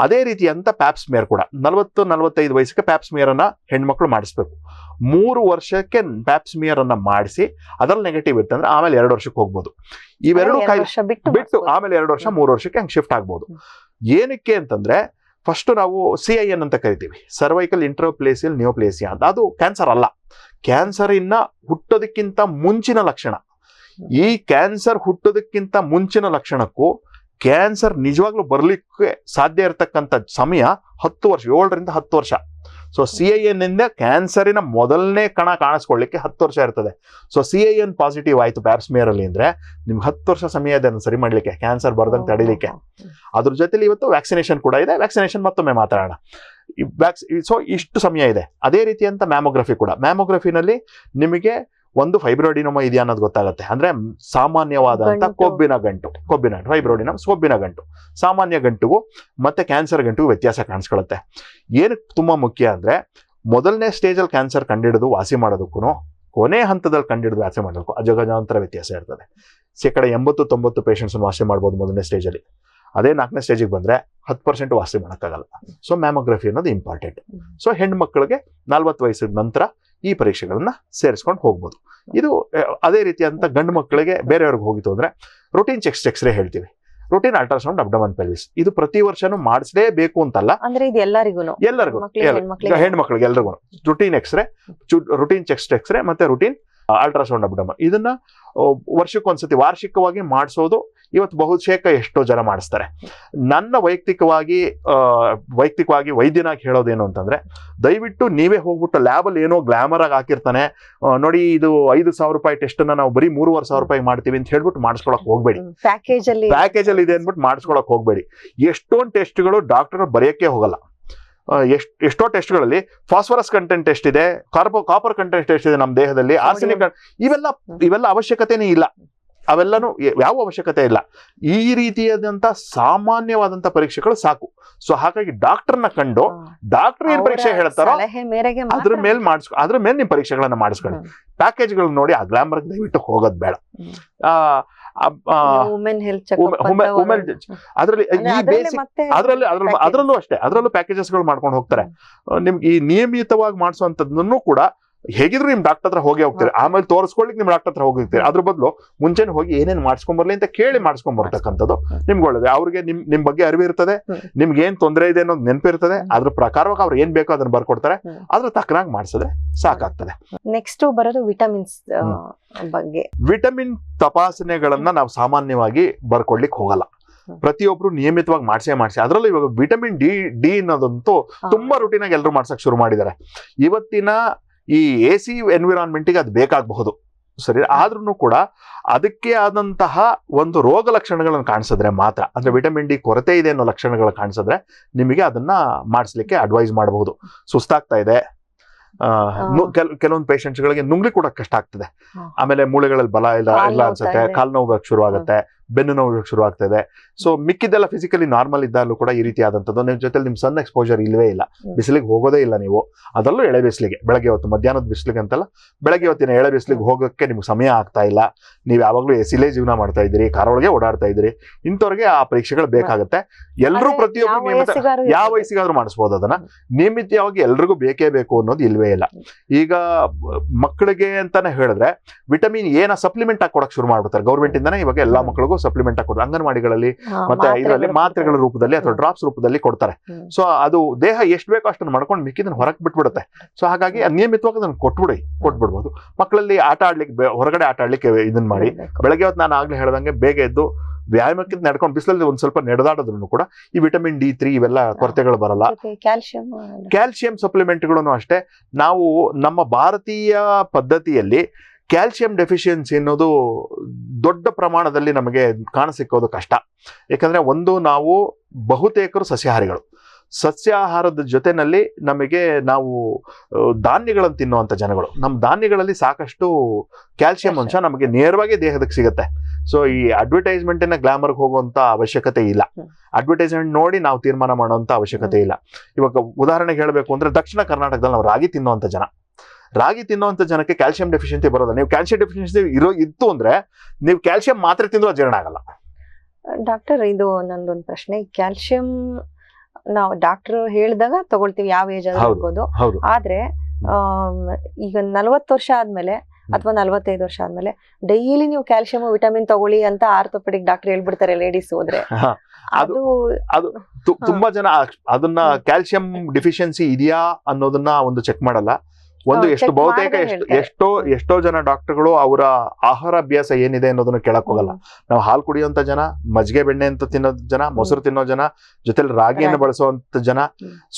ಅದೇ ರೀತಿ ಅಂತ ಪ್ಯಾಪ್ಸ್ಮಿಯರ್ ಕೂಡ 40-45 ವಯಸ್ಸಿಗೆ ಪ್ಯಾಪ್ಸ್ಮಿಯರ್ ಅನ್ನ ಹೆಣ್ಮಕ್ಳು ಮಾಡಿಸ್ಬೇಕು. 3 ವರ್ಷಕ್ಕೆ ಪ್ಯಾಪ್ಸ್ಮಿಯರ್ ಅನ್ನ ಮಾಡಿಸಿ ಅದ್ರಲ್ಲಿ ನೆಗೆಟಿವ್ ಇತ್ತು ಅಂದ್ರೆ ಆಮೇಲೆ 2 ವರ್ಷಕ್ಕೆ ಹೋಗ್ಬೋದು. ಇವೆರಡು ಬಿಟ್ಟು ಆಮೇಲೆ 2 ವರ್ಷ 3 ವರ್ಷಕ್ಕೆ ಹಂಗೆ ಶಿಫ್ಟ್ ಆಗ್ಬೋದು. ಏನಕ್ಕೆ ಅಂತಂದ್ರೆ ಫಸ್ಟ್ ನಾವು CIN ಅಂತ ಕರಿತೀವಿ, ಸರ್ವೈಕಲ್ ಇಂಟ್ರೋಪ್ಲೇಸಿಯಲ್ ನಿಯೋಪ್ಲೇಸಿಯಾ ಅಂತ. ಅದು ಕ್ಯಾನ್ಸರ್ ಅಲ್ಲ, ಕ್ಯಾನ್ಸರ್ ಹುಟ್ಟೋದಕ್ಕಿಂತ ಮುಂಚಿನ ಲಕ್ಷಣ. ಈ ಕ್ಯಾನ್ಸರ್ ಹುಟ್ಟೋದಕ್ಕಿಂತ ಮುಂಚಿನ ಲಕ್ಷಣಕ್ಕೂ ಕ್ಯಾನ್ಸರ್ ನಿಜವಾಗ್ಲೂ ಬರ್ಲಿಕ್ಕೆ ಸಾಧ್ಯ ಇರತಕ್ಕಂಥ ಸಮಯ 10 ವರ್ಷ, 7ರಿಂದ 10 ವರ್ಷ. ಸೊ CIN ಇಂದ ಕ್ಯಾನ್ಸರಿನ ಮೊದಲನೇ ಕಣ ಕಾಣಿಸ್ಕೊಳ್ಳಿಕ್ಕೆ 10 ವರ್ಷ ಇರ್ತದೆ. ಸೊ CIN ಪಾಸಿಟಿವ್ ಆಯ್ತು ಪ್ಯಾಪ್ಸ್ಮಿಯರ್ ಅಲ್ಲಿ ಅಂದ್ರೆ ನಿಮ್ಗೆ 10 ವರ್ಷ ಸಮಯ ಇದೆ ಅದನ್ನು ಸರಿ ಮಾಡ್ಲಿಕ್ಕೆ, ಕ್ಯಾನ್ಸರ್ ಬರ್ದಂಗೆ ತಡಿಲಿಕ್ಕೆ. ಅದ್ರ ಜೊತೆಲಿ ಇವತ್ತು ವ್ಯಾಕ್ಸಿನೇಷನ್ ಕೂಡ ಇದೆ. ವ್ಯಾಕ್ಸಿನೇಷನ್ ಮತ್ತೊಮ್ಮೆ ಮಾತಾಡೋಣ. ಸೊ ಇಷ್ಟು ಸಮಯ ಇದೆ. ಅದೇ ರೀತಿ ಅಂತ ಮ್ಯಾಮೋಗ್ರಫಿ ಕೂಡ. ಮ್ಯಾಮೋಗ್ರಫಿನಲ್ಲಿ ನಿಮಗೆ ಒಂದು ಫೈಬ್ರೋಡಿನೋಮ ಇದೆಯಾ ಅನ್ನೋದು ಗೊತ್ತಾಗುತ್ತೆ. ಅಂದ್ರೆ ಸಾಮಾನ್ಯವಾದಂತ ಕೊಬ್ಬಿನ ಗಂಟು, ಫೈಬ್ರೋಡಿನಮ್ ಕೊಬ್ಬಿನ ಗಂಟು, ಸಾಮಾನ್ಯ ಗಂಟುಗೂ ಮತ್ತೆ ಕ್ಯಾನ್ಸರ್ ಗಂಟುಗೂ ವ್ಯತ್ಯಾಸ ಕಾಣಿಸ್ಕೊಳ್ಳುತ್ತೆ. ಏನಕ್ಕೆ ತುಂಬಾ ಮುಖ್ಯ ಅಂದ್ರೆ ಮೊದಲನೇ ಸ್ಟೇಜ್ ಅಲ್ಲಿ ಕ್ಯಾನ್ಸರ್ ಕಂಡಿಡಿದು ವಾಸಿ ಮಾಡೋದಕ್ಕೂ ಕೊನೆ ಹಂತದಲ್ಲಿ ಕಂಡಿಡಿದು ವಾಸಿ ಮಾಡೋದಕ್ಕೂ ಅಜಗಜಾಂತರ ವ್ಯತ್ಯಾಸ ಇರ್ತದೆ. 80-90 ಪೇಷಂಟ್ಸ್ ವಾಸಿ ಮಾಡ್ಬೋದು ಮೊದಲನೇ ಸ್ಟೇಜಲ್ಲಿ. ಅದೇ 4ನೇ ಸ್ಟೇಜಿಗೆ ಬಂದ್ರೆ 10% ವಾಸಿ ಮಾಡೋಕ್ಕಾಗಲ್ಲ. ಸೊ ಮ್ಯಾಮೋಗ್ರಫಿ ಅನ್ನೋದು ಇಂಪಾರ್ಟೆಂಟ್. ಸೊ ಹೆಣ್ಮಕ್ಳಿಗೆ 40 ವಯಸ್ಸಿನ ನಂತರ ಈ ಪರೀಕ್ಷೆಗಳನ್ನ ಸೇರಿಸ್ಕೊಂಡು ಹೋಗ್ಬೋದು. ಇದು ಅದೇ ರೀತಿ ಅಂತ ಗಂಡು ಮಕ್ಕಳಿಗೆ ಬೇರೆಯವ್ರಿಗೆ ಹೋಗಿತ್ತು ಅಂದ್ರೆ ರುಟೀನ್ ಎಕ್ಸ್ರೇ ಹೇಳ್ತೀವಿ, ರುಟೀನ್ ಅಲ್ಟ್ರಾಸೌಂಡ್ ಅಬ್ಡಮನ್ ಪೆಲ್ವಿಸ್. ಇದು ಪ್ರತಿ ವರ್ಷನೂ ಮಾಡಿಸಲೇಬೇಕು ಅಂತಲ್ಲ, ಅಂದ್ರೆ ಇದು ಎಲ್ಲರಿಗೂ ಹೆಣ್ಮಕ್ಳಿಗೆ ಎಲ್ರಿಗೂ ರುಟೀನ್ ಚೆಸ್ಟ್ ಎಕ್ಸ್ರೇ ಮತ್ತೆ ರುಟೀನ್ ಅಲ್ಟ್ರಾಸೌಂಡ್ ಅಬ್ಡಮನ್ ಇದನ್ನ ವರ್ಷಕ್ಕೊಂದ್ಸತಿ ವಾರ್ಷಿಕವಾಗಿ ಮಾಡಿಸೋದು ಇವತ್ತು ಬಹುತೇಕ ಎಷ್ಟೋ ಜನ ಮಾಡಿಸ್ತಾರೆ. ನನ್ನ ವೈಯಕ್ತಿಕವಾಗಿ ವೈದ್ಯನಾಗಿ ಹೇಳೋದೇನು ಅಂತಂದ್ರೆ, ದಯವಿಟ್ಟು ನೀವೇ ಹೋಗ್ಬಿಟ್ಟು ಲ್ಯಾಬಲ್ಲಿ ಏನೋ ಗ್ಲಾಮರ್ ಆಗಿ ಹಾಕಿರ್ತಾನೆ ನೋಡಿ, ಇದು 5,000 ರೂಪಾಯಿ ಟೆಸ್ಟ್ ಅನ್ನ ನಾವು ಬರೀ 3,500 ರೂಪಾಯಿ ಮಾಡ್ತೀವಿ ಅಂತ ಹೇಳ್ಬಿಟ್ಟು ಮಾಡಿಸ್ಕೊಳಕ್ ಹೋಗ್ಬೇಡಿ. ಪ್ಯಾಕೇಜ್ ಅಲ್ಲಿ ಇದೆ ಅಂದ್ಬಿಟ್ಟು ಮಾಡಿಸ್ಕೊಳಕ್ ಹೋಗ್ಬೇಡಿ. ಎಷ್ಟೊಂದು ಟೆಸ್ಟ್ಗಳು ಡಾಕ್ಟರ್ಗಳು ಬರೆಯಕ್ಕೆ ಹೋಗಲ್ಲ. ಎಷ್ಟೋ ಟೆಸ್ಟ್ಗಳಲ್ಲಿ ಫಾಸ್ಫರಸ್ ಕಂಟೆಂಟ್ ಟೆಸ್ಟ್ ಇದೆ, ಕಾಪರ್ ಕಂಟೆಂಟ್ ಟೆಸ್ಟ್ ಇದೆ ನಮ್ಮ ದೇಹದಲ್ಲಿ, ಆರ್ಸೆನಿಕ್, ಇವೆಲ್ಲ ಅವಶ್ಯಕತೆನೇ ಇಲ್ಲ. ಅವೆಲ್ಲನೂ ಯಾವ ಅವಶ್ಯಕತೆ ಇಲ್ಲ. ಈ ರೀತಿಯಾದಂತ ಸಾಮಾನ್ಯವಾದಂತ ಪರೀಕ್ಷೆಗಳು ಸಾಕು. ಸೊ ಹಾಗಾಗಿ ಡಾಕ್ಟರ್ನ ಕಂಡು ಡಾಕ್ಟರ್ ಏನ್ ಪರೀಕ್ಷೆ ಹೇಳ್ತಾರೋ ಅದ್ರ ಮೇಲೆ ನಿಮ್ ಪರೀಕ್ಷೆಗಳನ್ನ ಮಾಡಿಸ್ಕೊಳ್ಳಿ. ಪ್ಯಾಕೇಜ್ಗಳನ್ನ ನೋಡಿ ಆ ಗ್ಲಾಮರ್ ದಯವಿಟ್ಟು ಹೋಗೋದ್ ಬೇಡ. ಅದರಲ್ಲೂ ಅಷ್ಟೇ, ಅದರಲ್ಲೂ ಪ್ಯಾಕೇಜಸ್ ಗಳು ಮಾಡ್ಕೊಂಡು ಹೋಗ್ತಾರೆ. ನಿಮ್ಗೆ ಈ ನಿಯಮಿತವಾಗಿ ಮಾಡಿಸುವಂತದ್ದನ್ನು ಕೂಡ ಹೇಗಿದ್ರು ನಿಮ್ ಡಾಕ್ಟರ್ ಹತ್ರ ಹೋಗಿ ಹೋಗ್ತೀರಿ, ಆಮೇಲೆ ತೋರಿಸ್ಕೊಳ್ಳಿಕ್ ನಿಮ್ ಡಾಕ್ಟರ್ ಹತ್ರ ಹೋಗಿರ್ತೀರಿ. ಅದ್ರ ಬದಲು ಮುಂಚೆನೆ ಹೋಗಿ ಏನೇನ್ ಮಾಡ್ಸ್ಕೊಂಬರ್ಲಿ ಅಂತ ಕೇಳಿ ಮಾಡ್ಸ್ಕೊಂಬರ್ತಕ್ಕಂಥದ್ದು ನಿಮ್ಗೆ ಒಳ್ಳೇದು. ಅವ್ರಿಗೆ ನಿಮ್ ಬಗ್ಗೆ ಅರಿವಿರ್ತದೆ, ನಿಮ್ಗೆ ಏನ್ ತೊಂದರೆ ಇದೆ ಅನ್ನೋದು ನೆನಪಿರ್ತದೆ. ಅದ್ರ ಪ್ರಕಾರವಾಗಿ ಅವ್ರು ಏನ್ ಬೇಕೋ ಅದನ್ನ ಬರ್ಕೊಡ್ತಾರೆ, ಅದ್ರ ತಕ್ಕನಾಗಿ ಮಾಡ್ಸಿದ್ರೆ ಸಾಕಾಗ್ತದೆ. ನೆಕ್ಸ್ಟ್ ಬರೋದು ವಿಟಮಿನ್ಸ್ ಬಗ್ಗೆ. ವಿಟಮಿನ್ ತಪಾಸಣೆಗಳನ್ನ ನಾವು ಸಾಮಾನ್ಯವಾಗಿ ಬರ್ಕೊಡ್ಲಿಕ್ಕೆ ಹೋಗಲ್ಲ. ಪ್ರತಿಯೊಬ್ರು ನಿಯಮಿತವಾಗಿ ಮಾಡಿಸಿ ಅದರಲ್ಲೂ ಇವಾಗ ವಿಟಮಿನ್ ಡಿ ಅನ್ನೋದಂತೂ ತುಂಬಾ ರೂಟೀನ್ ಆಗಿ ಎಲ್ಲರೂ ಮಾಡ್ಸಕ್ ಶುರು ಮಾಡಿದ್ದಾರೆ. ಇವತ್ತಿನ ಈ AC ಎನ್ವಿರಾನ್ಮೆಂಟ್ಗೆ ಅದು ಬೇಕಾಗಬಹುದು, ಸರಿ. ಆದ್ರೂ ಕೂಡ ಅದಕ್ಕೆ ಆದಂತಹ ಒಂದು ರೋಗ ಲಕ್ಷಣಗಳನ್ನು ಕಾಣಿಸಿದ್ರೆ ಮಾತ್ರ, ಅಂದ್ರೆ ವಿಟಮಿನ್ ಡಿ ಕೊರತೆ ಇದೆ ಅನ್ನೋ ಲಕ್ಷಣಗಳು ಕಾಣಿಸಿದ್ರೆ ನಿಮಗೆ ಅದನ್ನ ಮಾಡಿಸ್ಲಿಕ್ಕೆ ಅಡ್ವೈಸ್ ಮಾಡಬಹುದು. ಸುಸ್ತಾಗ್ತಾ ಇದೆ, ಕೆಲವೊಂದು ಪೇಷಂಟ್ಸ್ಗಳಿಗೆ ನುಂಗ್ಲಿ ಕೂಡ ಕಷ್ಟ ಆಗ್ತದೆ, ಆಮೇಲೆ ಮೂಳೆಗಳಲ್ಲಿ ಬಲ ಇಲ್ಲ ಅನ್ಸುತ್ತೆ, ಕಾಲು ನೋವು ಶುರು ಆಗುತ್ತೆ, ಬೆನ್ನು ನೋವು ಶುರು ಆಗ್ತದೆ. ಸೊ ಮಿಕ್ಕಿದ್ದೆಲ್ಲ ಫಿಸಿಕಲಿ ನಾರ್ಮಲ್ ಇದ್ದಾಗಲೂ ಕೂಡ ಈ ರೀತಿ ಆದಂಥದ್ದು. ನಿಮ್ಮ ಜೊತೆ ನಿಮ್ ಸನ್ ಎಕ್ಸ್ಪೋಜರ್ ಇಲ್ವೇ ಇಲ್ಲ, ಬಿಸಿಲಿಗೆ ಹೋಗೋದೇ ಇಲ್ಲ ನೀವು, ಅದರಲ್ಲೂ ಎಳೆ ಬಿಸಿಲಿಗೆ, ಬೆಳಗ್ಗೆ ಹೊತ್ತು ಮಧ್ಯಾಹ್ನದ ಬಿಸಿಲಿಗೆ ಅಂತಲ್ಲ, ಬೆಳಗ್ಗೆ ಹೊತ್ತಿನ ಎಳೆ ಬಿಸಿಲಿಗೆ ಹೋಗೋಕ್ಕೆ ನಿಮ್ಗೆ ಸಮಯ ಆಗ್ತಾ ಇಲ್ಲ, ನೀವು ಯಾವಾಗಲೂ ಎಸಿಲೇ ಜೀವನ ಮಾಡ್ತಾ ಇದ್ದೀರಿ, ಕಾರೊಳಗೆ ಓಡಾಡ್ತಾ ಇದ್ದೀರಿ, ಇಂಥವ್ರಿಗೆ ಆ ಪರೀಕ್ಷೆಗಳು ಬೇಕಾಗುತ್ತೆ. ಎಲ್ಲರೂ ಪ್ರತಿಯೊಬ್ಬರು ನಿಯಮಿತ, ಯಾವ ವಯಸ್ಸಿಗಾದ್ರೂ ಮಾಡಿಸ್ಬೋದು ಅದನ್ನ. ನಿಯಮಿತವಾಗಿ ಎಲ್ರಿಗೂ ಬೇಕೇ ಬೇಕು ಅನ್ನೋದು ಇಲ್ವೇ ಇಲ್ಲ. ಈಗ ಮಕ್ಕಳಿಗೆ ಅಂತಾನೆ ಹೇಳಿದ್ರೆ ವಿಟಮಿನ್ ಎನ ಸಪ್ಲಿಮೆಂಟ್ ಆಗಿ ಕೊಡಕ್ ಶುರು ಮಾಡ್ಬಿಡ್ತಾರೆ ಗೌರ್ಮೆಂಟ್ ಇಂದಾನೆ. ಇವಾಗ ಎಲ್ಲಾ ಮಕ್ಕಳಿಗೂ ಸಪ್ಲಿಮೆಂಟ್ ಆಗಿ ಕೊಡ್ತಾರೆ, ಅಂಗನವಾಡಿಗಳಲ್ಲಿ ಮತ್ತೆ ಇದರಲ್ಲಿ ಮಾತ್ರೆಗಳ ರೂಪದಲ್ಲಿ ಅಥವಾ ಡ್ರಾಪ್ಸ್ ರೂಪದಲ್ಲಿ ಕೊಡ್ತಾರೆ. ಸೊ ಅದು ದೇಹ ಎಷ್ಟು ಬೇಕೋ ಅಷ್ಟನ್ನು ಮಾಡ್ಕೊಂಡು ಮಿಕ್ಕಿದನ್ನ ಹೊರಗೆ ಬಿಟ್ಬಿಡುತ್ತೆ. ಸೊ ಹಾಗಾಗಿ ನಿಯಮಿತವಾಗಿ ಅದನ್ನು ಕೊಟ್ಬಿಡ್ಬೋದು. ಮಕ್ಕಳಲ್ಲಿ ಆಟ ಆಡ್ಲಿಕ್ಕೆ, ಹೊರಗಡೆ ಆಟ ಆಡ್ಲಿಕ್ಕೆ ಇದನ್ನ ಮಾಡಿ, ಬೆಳಗ್ಗೆ ಹೊತ್ತು ನಾನು ಆಗ್ಲೇ ಹೇಳ್ದಂಗೆ ಬೇಗ ಎದ್ದು ವ್ಯಾಯಾಮಕ್ಕಿಂತ ನಡ್ಕೊಂಡು ಬಿಸಿಲಲ್ಲಿ ಒಂದ್ ಸ್ವಲ್ಪ ನಡೆದಾಡೋದ್ರೂ ಕೂಡ ಈ ವಿಟಮಿನ್ D3 ಇವೆಲ್ಲ ಕೊರತೆಗಳು ಬರಲ್ಲ. ಕ್ಯಾಲ್ಸಿಯಂ ಸಪ್ಲಿಮೆಂಟ್ಗಳನ್ನು ಅಷ್ಟೇ. ನಾವು ನಮ್ಮ ಭಾರತೀಯ ಪದ್ಧತಿಯಲ್ಲಿ ಕ್ಯಾಲ್ಸಿಯಂ ಡೆಫಿಷಿಯನ್ಸಿ ಅನ್ನೋದು ದೊಡ್ಡ ಪ್ರಮಾಣದಲ್ಲಿ ನಮಗೆ ಕಾಣಸಿಕ್ಕೋದು ಕಷ್ಟ. ಯಾಕಂದ್ರೆ ಒಂದು, ನಾವು ಬಹುತೇಕರು ಸಸ್ಯಾಹಾರಿಗಳು. ಸಸ್ಯಾಹಾರದ ಜೊತೆನಲ್ಲಿ ನಮಗೆ ನಾವು ಧಾನ್ಯಗಳನ್ನು ತಿನ್ನುವಂಥ ಜನಗಳು. ನಮ್ಮ ಧಾನ್ಯಗಳಲ್ಲಿ ಸಾಕಷ್ಟು ಕ್ಯಾಲ್ಸಿಯಂ ಅಂಶ ನಮಗೆ ನೇರವಾಗಿ ದೇಹದಕ್ಕೆ ಸಿಗುತ್ತೆ. ಸೊ ಈ ಅಡ್ವರ್ಟೈಸ್ಮೆಂಟಿನ ಗ್ಲಾಮರ್ಗೆ ಹೋಗುವಂತ ಅವಶ್ಯಕತೆ ಇಲ್ಲ, ಅಡ್ವರ್ಟೈಸ್ಮೆಂಟ್ ನೋಡಿ ನಾವು ತೀರ್ಮಾನ ಮಾಡುವಂತ ಅವಶ್ಯಕತೆ ಇಲ್ಲ. ಇವಾಗ ಉದಾಹರಣೆಗೆ ಹೇಳಬೇಕು ಅಂದ್ರೆ, ದಕ್ಷಿಣ ಕರ್ನಾಟಕದಲ್ಲಿ ನಾವು ರಾಗಿ ತಿನ್ನುವಂತ ಜನಕ್ಕೆ ಕ್ಯಾಲ್ಸಿಯಂ ಡೆಫಿಷಿಯನ್ಸಿ ಬರೋಲ್ಲ. ನೀವು ಕ್ಯಾಲ್ಸಿಯಂ ಡೆಫಿಷಿಯನ್ಸಿ ಇತ್ತು ಅಂದ್ರೆ ನೀವು ಕ್ಯಾಲ್ಸಿಯಂ ಮಾತ್ರೆ ತಿಂದು ಜೀರ್ಣ ಆಗಲ್ಲ. ಡಾಕ್ಟರ್, ಇದು ನಂದೊಂದು ಪ್ರಶ್ನೆ. ಕ್ಯಾಲ್ಸಿಯಂ ನಾವು ಡಾಕ್ಟರ್ ಹೇಳಿದಾಗ ತಗೊಳ್ತೀವಿ, ಯಾವ ಏಜ್ ಆದ್ರೂ. ಆದ್ರೆ ಈಗ 40 ವರ್ಷ ಆದ್ಮೇಲೆ ಅಥವಾ 45 ವರ್ಷ ಆದ್ಮೇಲೆ ಡೈಲಿ ನೀವು ಕ್ಯಾಲ್ಸಿಯಂ ವಿಟಮಿನ್ ತಗೊಳ್ಳಿ ಅಂತ ಆರ್ಥೋಪೆಡಿಕ್ ಡಾಕ್ಟರ್ ಹೇಳ್ಬಿಡ್ತಾರೆ ಲೇಡೀಸ್ ಹೋದ್ರೆ. ಅದು ತುಂಬಾ ಜನ ಅದನ್ನ ಕ್ಯಾಲ್ಸಿಯಂ ಡಿಫಿಷಿಯನ್ಸಿ ಇದೆಯಾ ಅನ್ನೋದನ್ನ ಒಂದು ಚೆಕ್ ಮಾಡಲ್ಲ. ಒಂದು ಎಷ್ಟು ಬಹುತೇಕ ಎಷ್ಟೋ ಜನ ಡಾಕ್ಟರ್ಗಳು ಅವರ ಆಹಾರ ಅಭ್ಯಾಸ ಏನಿದೆ ಅನ್ನೋದನ್ನ ಕೇಳಕ್ ಹೋಗಲ್ಲ. ನಾವು ಹಾಲು ಕುಡಿಯುವಂತ ಜನ, ಮಜ್ಜಿಗೆ ಬೆಣ್ಣೆ ಅಂತ ತಿನ್ನೋ ಜನ, ಮೊಸರು ತಿನ್ನೋ ಜನ, ಜೊತೆಲಿ ರಾಗಿಯನ್ನು ಬಳಸುವಂತ ಜನ,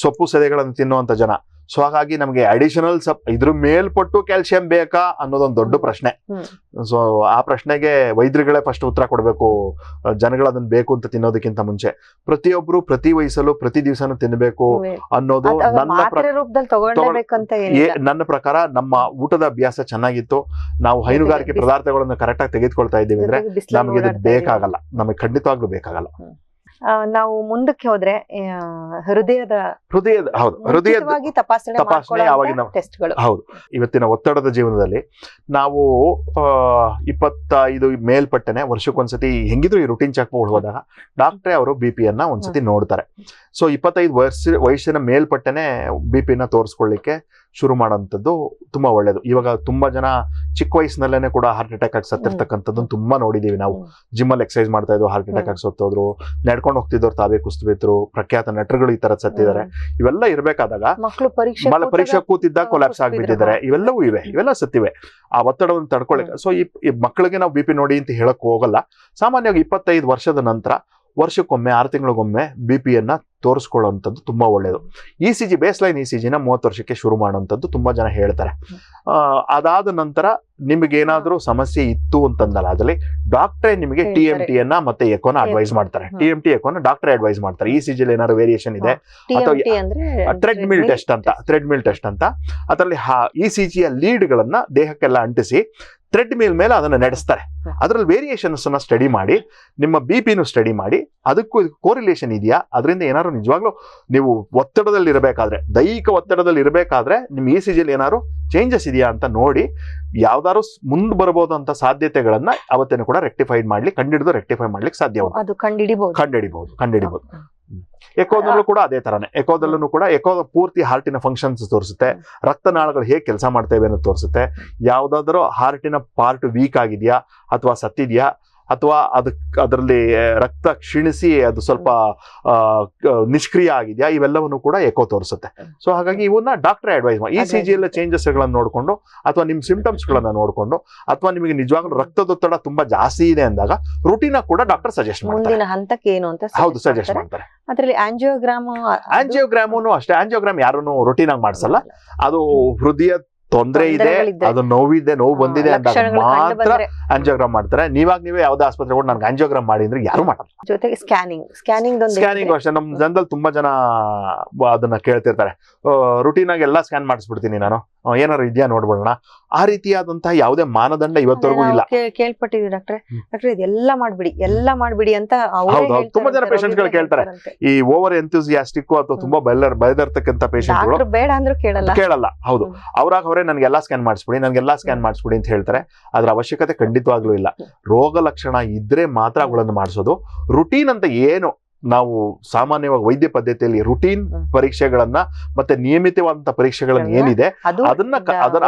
ಸೊಪ್ಪು ಸದೆಗಳನ್ನು ತಿನ್ನುವಂತ ಜನ. ಸೊ ಹಾಗಾಗಿ ನಮ್ಗೆ ಅಡಿಷನಲ್ ಇದ್ರ ಮೇಲ್ಪಟ್ಟು ಕ್ಯಾಲ್ಸಿಯಂ ಬೇಕಾ ಅನ್ನೋದೊಂದು ದೊಡ್ಡ ಪ್ರಶ್ನೆ. ಸೊ ಆ ಪ್ರಶ್ನೆಗೆ ವೈದ್ಯರುಗಳೇ ಫಸ್ಟ್ ಉತ್ತರ ಕೊಡ್ಬೇಕು. ಜನಗಳು ಅದನ್ನ ಬೇಕು ಅಂತ ತಿನ್ನೋದಕ್ಕಿಂತ ಮುಂಚೆ ಪ್ರತಿಯೊಬ್ರು ಪ್ರತಿ ವಯಸ್ಸಲ್ಲೂ ಪ್ರತಿ ದಿವಸನೂ ತಿನ್ನಬೇಕು ಅನ್ನೋದು ನನ್ನ ಪ್ರಕಾರ. ನಮ್ಮ ಊಟದ ಅಭ್ಯಾಸ ಚೆನ್ನಾಗಿತ್ತು, ನಾವು ಹೈನುಗಾರಿಕೆ ಪದಾರ್ಥಗಳನ್ನು ಕರೆಕ್ಟ್ ಆಗಿ ತೆಗೆದುಕೊಳ್ತಾ ಇದ್ದೀವಿ ಅಂದ್ರೆ ನಮ್ಗೆ ಇದು ಬೇಕಾಗಲ್ಲ, ನಮಗೆ ಖಂಡಿತವಾಗ್ಲೂ ಬೇಕಾಗಲ್ಲ. ನಾವು ಮುಂದಕ್ಕೆ ಹೋದ್ರೆ ಹೃದಯದ ತಪಾಸಣೆ ಯಾವಾಗಿನ ಹೌದು. ಇವತ್ತಿನ ಒತ್ತಡದ ಜೀವನದಲ್ಲಿ ನಾವು 25 ಮೇಲ್ಪಟ್ಟನೆ ವರ್ಷಕ್ಕೊಂದ್ಸತಿ ಹೆಂಗಿದ್ರು ಈ ರುಟೀನ್ ಚೆಕ್ ಹೋದಾಗ ಡಾಕ್ಟ್ರೇ ಅವರು BP-ಯನ್ನ ಒಂದ್ಸತಿ ನೋಡ್ತಾರೆ. ಸೊ 25 ವಯಸ್ಸಿನ ಮೇಲ್ಪಟ್ಟನೆ BP-ನ ತೋರಿಸ್ಕೊಳ್ಳಿಕ್ಕೆ ಶುರು ಮಾಡೋಂಥದ್ದು ತುಂಬಾ ಒಳ್ಳೇದು. ಇವಾಗ ತುಂಬಾ ಜನ ಚಿಕ್ಕ ವಯಸ್ಸಿನಲ್ಲೇನೆ ಕೂಡ ಹಾರ್ಟ್ ಅಟ್ಯಾಕ್ ಆಗಿ ಸತ್ತಿರ್ತಕ್ಕಂಥದ್ದು ತುಂಬಾ ನೋಡಿದೀವಿ ನಾವು. ಜಿಮ್ಮಲ್ಲಿ ಎಕ್ಸರ್ಸೈಸ್ ಮಾಡ್ತಾ ಇದ್ರು, ಹಾರ್ಟ್ ಅಟ್ಯಾಕ್ ಆಗಿ ಸತ್ತೋದ್ರು. ನಡ್ಕೊಂಡು ಹೋಗ್ತಿದ್ದವ್ರು ತಾವೇ ಕುಸ್ತು ಪ್ರಖ್ಯಾತ ನಟರುಗಳು ಈ ತರ ಸತ್ತಿದ್ದಾರೆ. ಇವೆಲ್ಲ ಇರ್ಬೇಕಾದಾಗ ಪರೀಕ್ಷೆ ಕೂತಿದ್ದಾಗ ಕೊಲ್ಯಾಪ್ಸ್ ಆಗ್ಬಿಟ್ಟಿದ್ದಾರೆ. ಇವೆಲ್ಲ ಸತ್ತಿವೆ. ಆ ಒತ್ತಡವನ್ನು ತಡ್ಕೊಳ್ಳಿಕ್ಕೆ. ಸೊ ಈ ಮಕ್ಕಳಿಗೆ ನಾವು BP ನೋಡಿ ಅಂತ ಹೇಳಕ್ ಹೋಗಲ್ಲ. ಸಾಮಾನ್ಯವಾಗಿ 25 ವರ್ಷದ ನಂತರ ವರ್ಷಕ್ಕೊಮ್ಮೆ 6 ತಿಂಗಳಿಗೊಮ್ಮೆ BP-ಯನ್ನ ತೋರಿಸ್ಕೊಳ್ಳುವಂಥದ್ದು ತುಂಬಾ ಒಳ್ಳೆಯದು. ECG, ಬೇಸ್ಲೈನ್ ECG-ನ 30 ವರ್ಷಕ್ಕೆ ಶುರು ಮಾಡುವಂಥದ್ದು ತುಂಬಾ ಜನ ಹೇಳ್ತಾರೆ. ಅದಾದ ನಂತರ ನಿಮಗೇನಾದ್ರೂ ಸಮಸ್ಯೆ ಇತ್ತು ಅಂತಂದಲ್ಲ, ಅದರಲ್ಲಿ ಡಾಕ್ಟ್ರೇ ನಿಮಗೆ TMT-ಯನ್ನ ಮತ್ತೆ ಎಕೋನ ಅಡ್ವೈಸ್ ಮಾಡ್ತಾರೆ. TMT ಎಕೋನ ಡಾಕ್ಟ್ರೇ ಅಡ್ವೈಸ್ ಮಾಡ್ತಾರೆ. ECG-ಲಿ ಏನಾದ್ರು ವೇರಿಯೇಷನ್ ಇದೆ ಅಥವಾ ಥ್ರೆಡ್ಮಿಲ್ ಟೆಸ್ಟ್ ಅಂತ ಅದರಲ್ಲಿ ECG-ಯ ಲೀಡ್ಗಳನ್ನ ದೇಹಕ್ಕೆಲ್ಲ ಅಂಟಿಸಿ ಥ್ರೆಡ್ಮಿಲ್ ಮೇಲೆ ಅದನ್ನ ನಡೆಸ್ತಾರೆ. ಅದರಲ್ಲಿ ವೇರಿಯೇಷನ್ಸ್ ಅನ್ನ ಸ್ಟಡಿ ಮಾಡಿ, ನಿಮ್ಮ BP-ನು ಸ್ಟಡಿ ಮಾಡಿ, ಅದಕ್ಕೂ ಕೋರಿಲೇಷನ್ ಇದೆಯಾ, ಅದರಿಂದ ಏನಾದ್ರು ನಿಜವಾಗ್ಲೂ ನೀವು ಒತ್ತಡದಲ್ಲಿ ಇರಬೇಕಾದ್ರೆ, ದೈಹಿಕ ಒತ್ತಡದಲ್ಲಿ ಇರಬೇಕಾದ್ರೆ ನಿಮ್ಮ ECG-ಲಿ ಏನಾದ್ರು ಚೇಂಜಸ್ ಇದೆಯಾ ಅಂತ ನೋಡಿ ಯಾವ್ದಾದ್ರು ಮುಂದೆ ಬರಬಹುದು ಅಂತ ಸಾಧ್ಯತೆಗಳನ್ನ ಅವತ್ತೇನು ಕೂಡ ರೆಕ್ಟಿಫೈ ಮಾಡ್ಲಿಕ್ಕೆ ಸಾಧ್ಯ. ಕಂಡಿಡಿಬಹುದು. ಎಕೋದಲ್ಲೂ ಕೂಡ ಅದೇ ತರಾನೇ. ಎಕೋದಲ್ಲೂ ಕೂಡ ಎಕೋ ಪೂರ್ತಿ ಹಾರ್ಟಿನ ಫಂಕ್ಷನ್ಸ್ ತೋರಿಸುತ್ತೆ, ರಕ್ತನಾಳಗಳು ಹೇಗೆ ಕೆಲಸ ಮಾಡ್ತೇವೆ ಅನ್ನೋದು ತೋರಿಸುತ್ತೆ. ಯಾವ್ದಾದ್ರು ಹಾರ್ಟಿನ ಪಾರ್ಟ್ ವೀಕ್ ಆಗಿದೆಯಾ ಅಥವಾ ಸತ್ತಿದ್ಯಾ ಅಥವಾ ಅದರಲ್ಲಿ ರಕ್ತ ಕ್ಷೀಣಿಸಿ ಅದು ಸ್ವಲ್ಪ ನಿಷ್ಕ್ರಿಯ ಆಗಿದೆಯಾ, ಇವೆಲ್ಲವನ್ನು ಕೂಡ ಎಕೋ ತೋರಿಸುತ್ತೆ. ಸೊ ಹಾಗಾಗಿ ಇವನ್ನ ಡಾಕ್ಟರ್ ಅಡ್ವೈಸ್ ಮಾಡಿ ECG ಎಲ್ಲ ಚೇಂಜಸ್ ಗಳನ್ನ ನೋಡ್ಕೊಂಡು ಅಥವಾ ನಿಮ್ ಸಿಂಪ್ಟಮ್ಸ್ ಗಳನ್ನ ನೋಡ್ಕೊಂಡು ಅಥವಾ ನಿಮಗೆ ನಿಜವಾಗ್ಲೂ ರಕ್ತದೊತ್ತಡ ತುಂಬಾ ಜಾಸ್ತಿ ಇದೆ ಅಂದಾಗ ರುಟೀನ್ ಕೂಡ ಡಾಕ್ಟರ್ ಸಜೆಸ್ಟ್ ಮಾಡ್ತಾರೆ. ಮುಂದಿನ ಹಂತಕ್ಕೆ ಏನು ಅಂತ ಹೌದು, ಸಜೆಸ್ಟ್ ಮಾಡ್ತಾರೆ. ಅದ್ರಲ್ಲಿ ಆಂಜಿಯೋಗ್ರಾಮು ಅಷ್ಟೇ. ಆಂಜಿಯೋಗ್ರಾಮ್ ಯಾರು ರುಟೀನ್ ಆಗಿ ಮಾಡ್ಸಲ್ಲ. ಅದು ಹೃದಯ ತೊಂದರೆ ಇದೆ, ಅದು ನೋವಿದೆ, ನೋವು ಬಂದಿದೆ ಅಂದಾಗ ಮಾತ್ರ ಆಂಜಿಯೋಗ್ರಾಮ್ ಮಾಡ್ತಾರೆ. ನೀವೇ ಯಾವ್ದೇ ಆಸ್ಪತ್ರೆಗಳು ನನ್ಗೆ ಆಂಜಿಯೋಗ್ರಾಮ್ ಮಾಡಿ ಅಂದ್ರೆ ಯಾರು ಮಾಡಲ್ಲ. ಜೊತೆಗೆ ಸ್ಕ್ಯಾನಿಂಗ್ ಅಷ್ಟೇ. ನಮ್ ಜನದಲ್ಲಿ ತುಂಬಾ ಜನ ಅದನ್ನ ಕೇಳ್ತಿರ್ತಾರೆ, ರುಟೀನ್ ಆಗಿ ಎಲ್ಲಾ ಸ್ಕ್ಯಾನ್ ಮಾಡಿಸ್ಬಿಡ್ತೀನಿ ನಾನು, ಏನಾರು ಇದೆಯಾ ನೋಡ್ಬಿಡೋಣ. ಆ ರೀತಿಯಾದಂತಹ ಯಾವುದೇ ಮಾನದಂಡ ಇವತ್ತವರೆಗೂ ಇಲ್ಲ. ಕೇಳ್ಪಟ್ಟಿದ್ವಿ ಡಾಕ್ಟರ್ ಇದೆಲ್ಲ ಮಾಡ್ಬಿಡಿ ಅಂತ ಹೌದು, ತುಂಬಾ ಜನ ಪೇಷಂಟ್ ಗಳು ಕೇಳ್ತಾರೆ. ಈ ಓವರ್ ಎಂಥೂಸಿಯಾಸ್ಟಿಕ್ ಅಥವಾ ತುಂಬಾ ಬೆಳೆದಿರ್ತಕ್ಕಂಥ ಪೇಷಂಟ್ ಗಳು ಬೇಡ ಅಂದ್ರೂ ಕೇಳಲ್ಲ. ಹೌದು, ಅವ್ರಾಗ ನನ್ಗೆಲ್ಲಾ ಸ್ಕ್ಯಾನ್ ಮಾಡಿಸ್ಬಿಡಿ ಅಂತ ಹೇಳ್ತಾರೆ. ಅದ್ರ ಅವಶ್ಯಕತೆ ಖಂಡಿತವಾಗ್ಲೂ ಇಲ್ಲ. ರೋಗ ಲಕ್ಷಣ ಇದ್ರೆ ಮಾತ್ರ ಅವುಗಳನ್ನು ಮಾಡಿಸೋದು. ರುಟೀನ್ ಅಂತ ಏನು ನಾವು ಸಾಮಾನ್ಯವಾಗಿ ವೈದ್ಯ ಪದ್ಧತಿಯಲ್ಲಿ ರುಟೀನ್ ಪರೀಕ್ಷೆಗಳನ್ನ ಮತ್ತೆ ನಿಯಮಿತವಾದಂತಹ ಪರೀಕ್ಷೆಗಳನ್ನ ಏನಿದೆ ಅದನ್ನ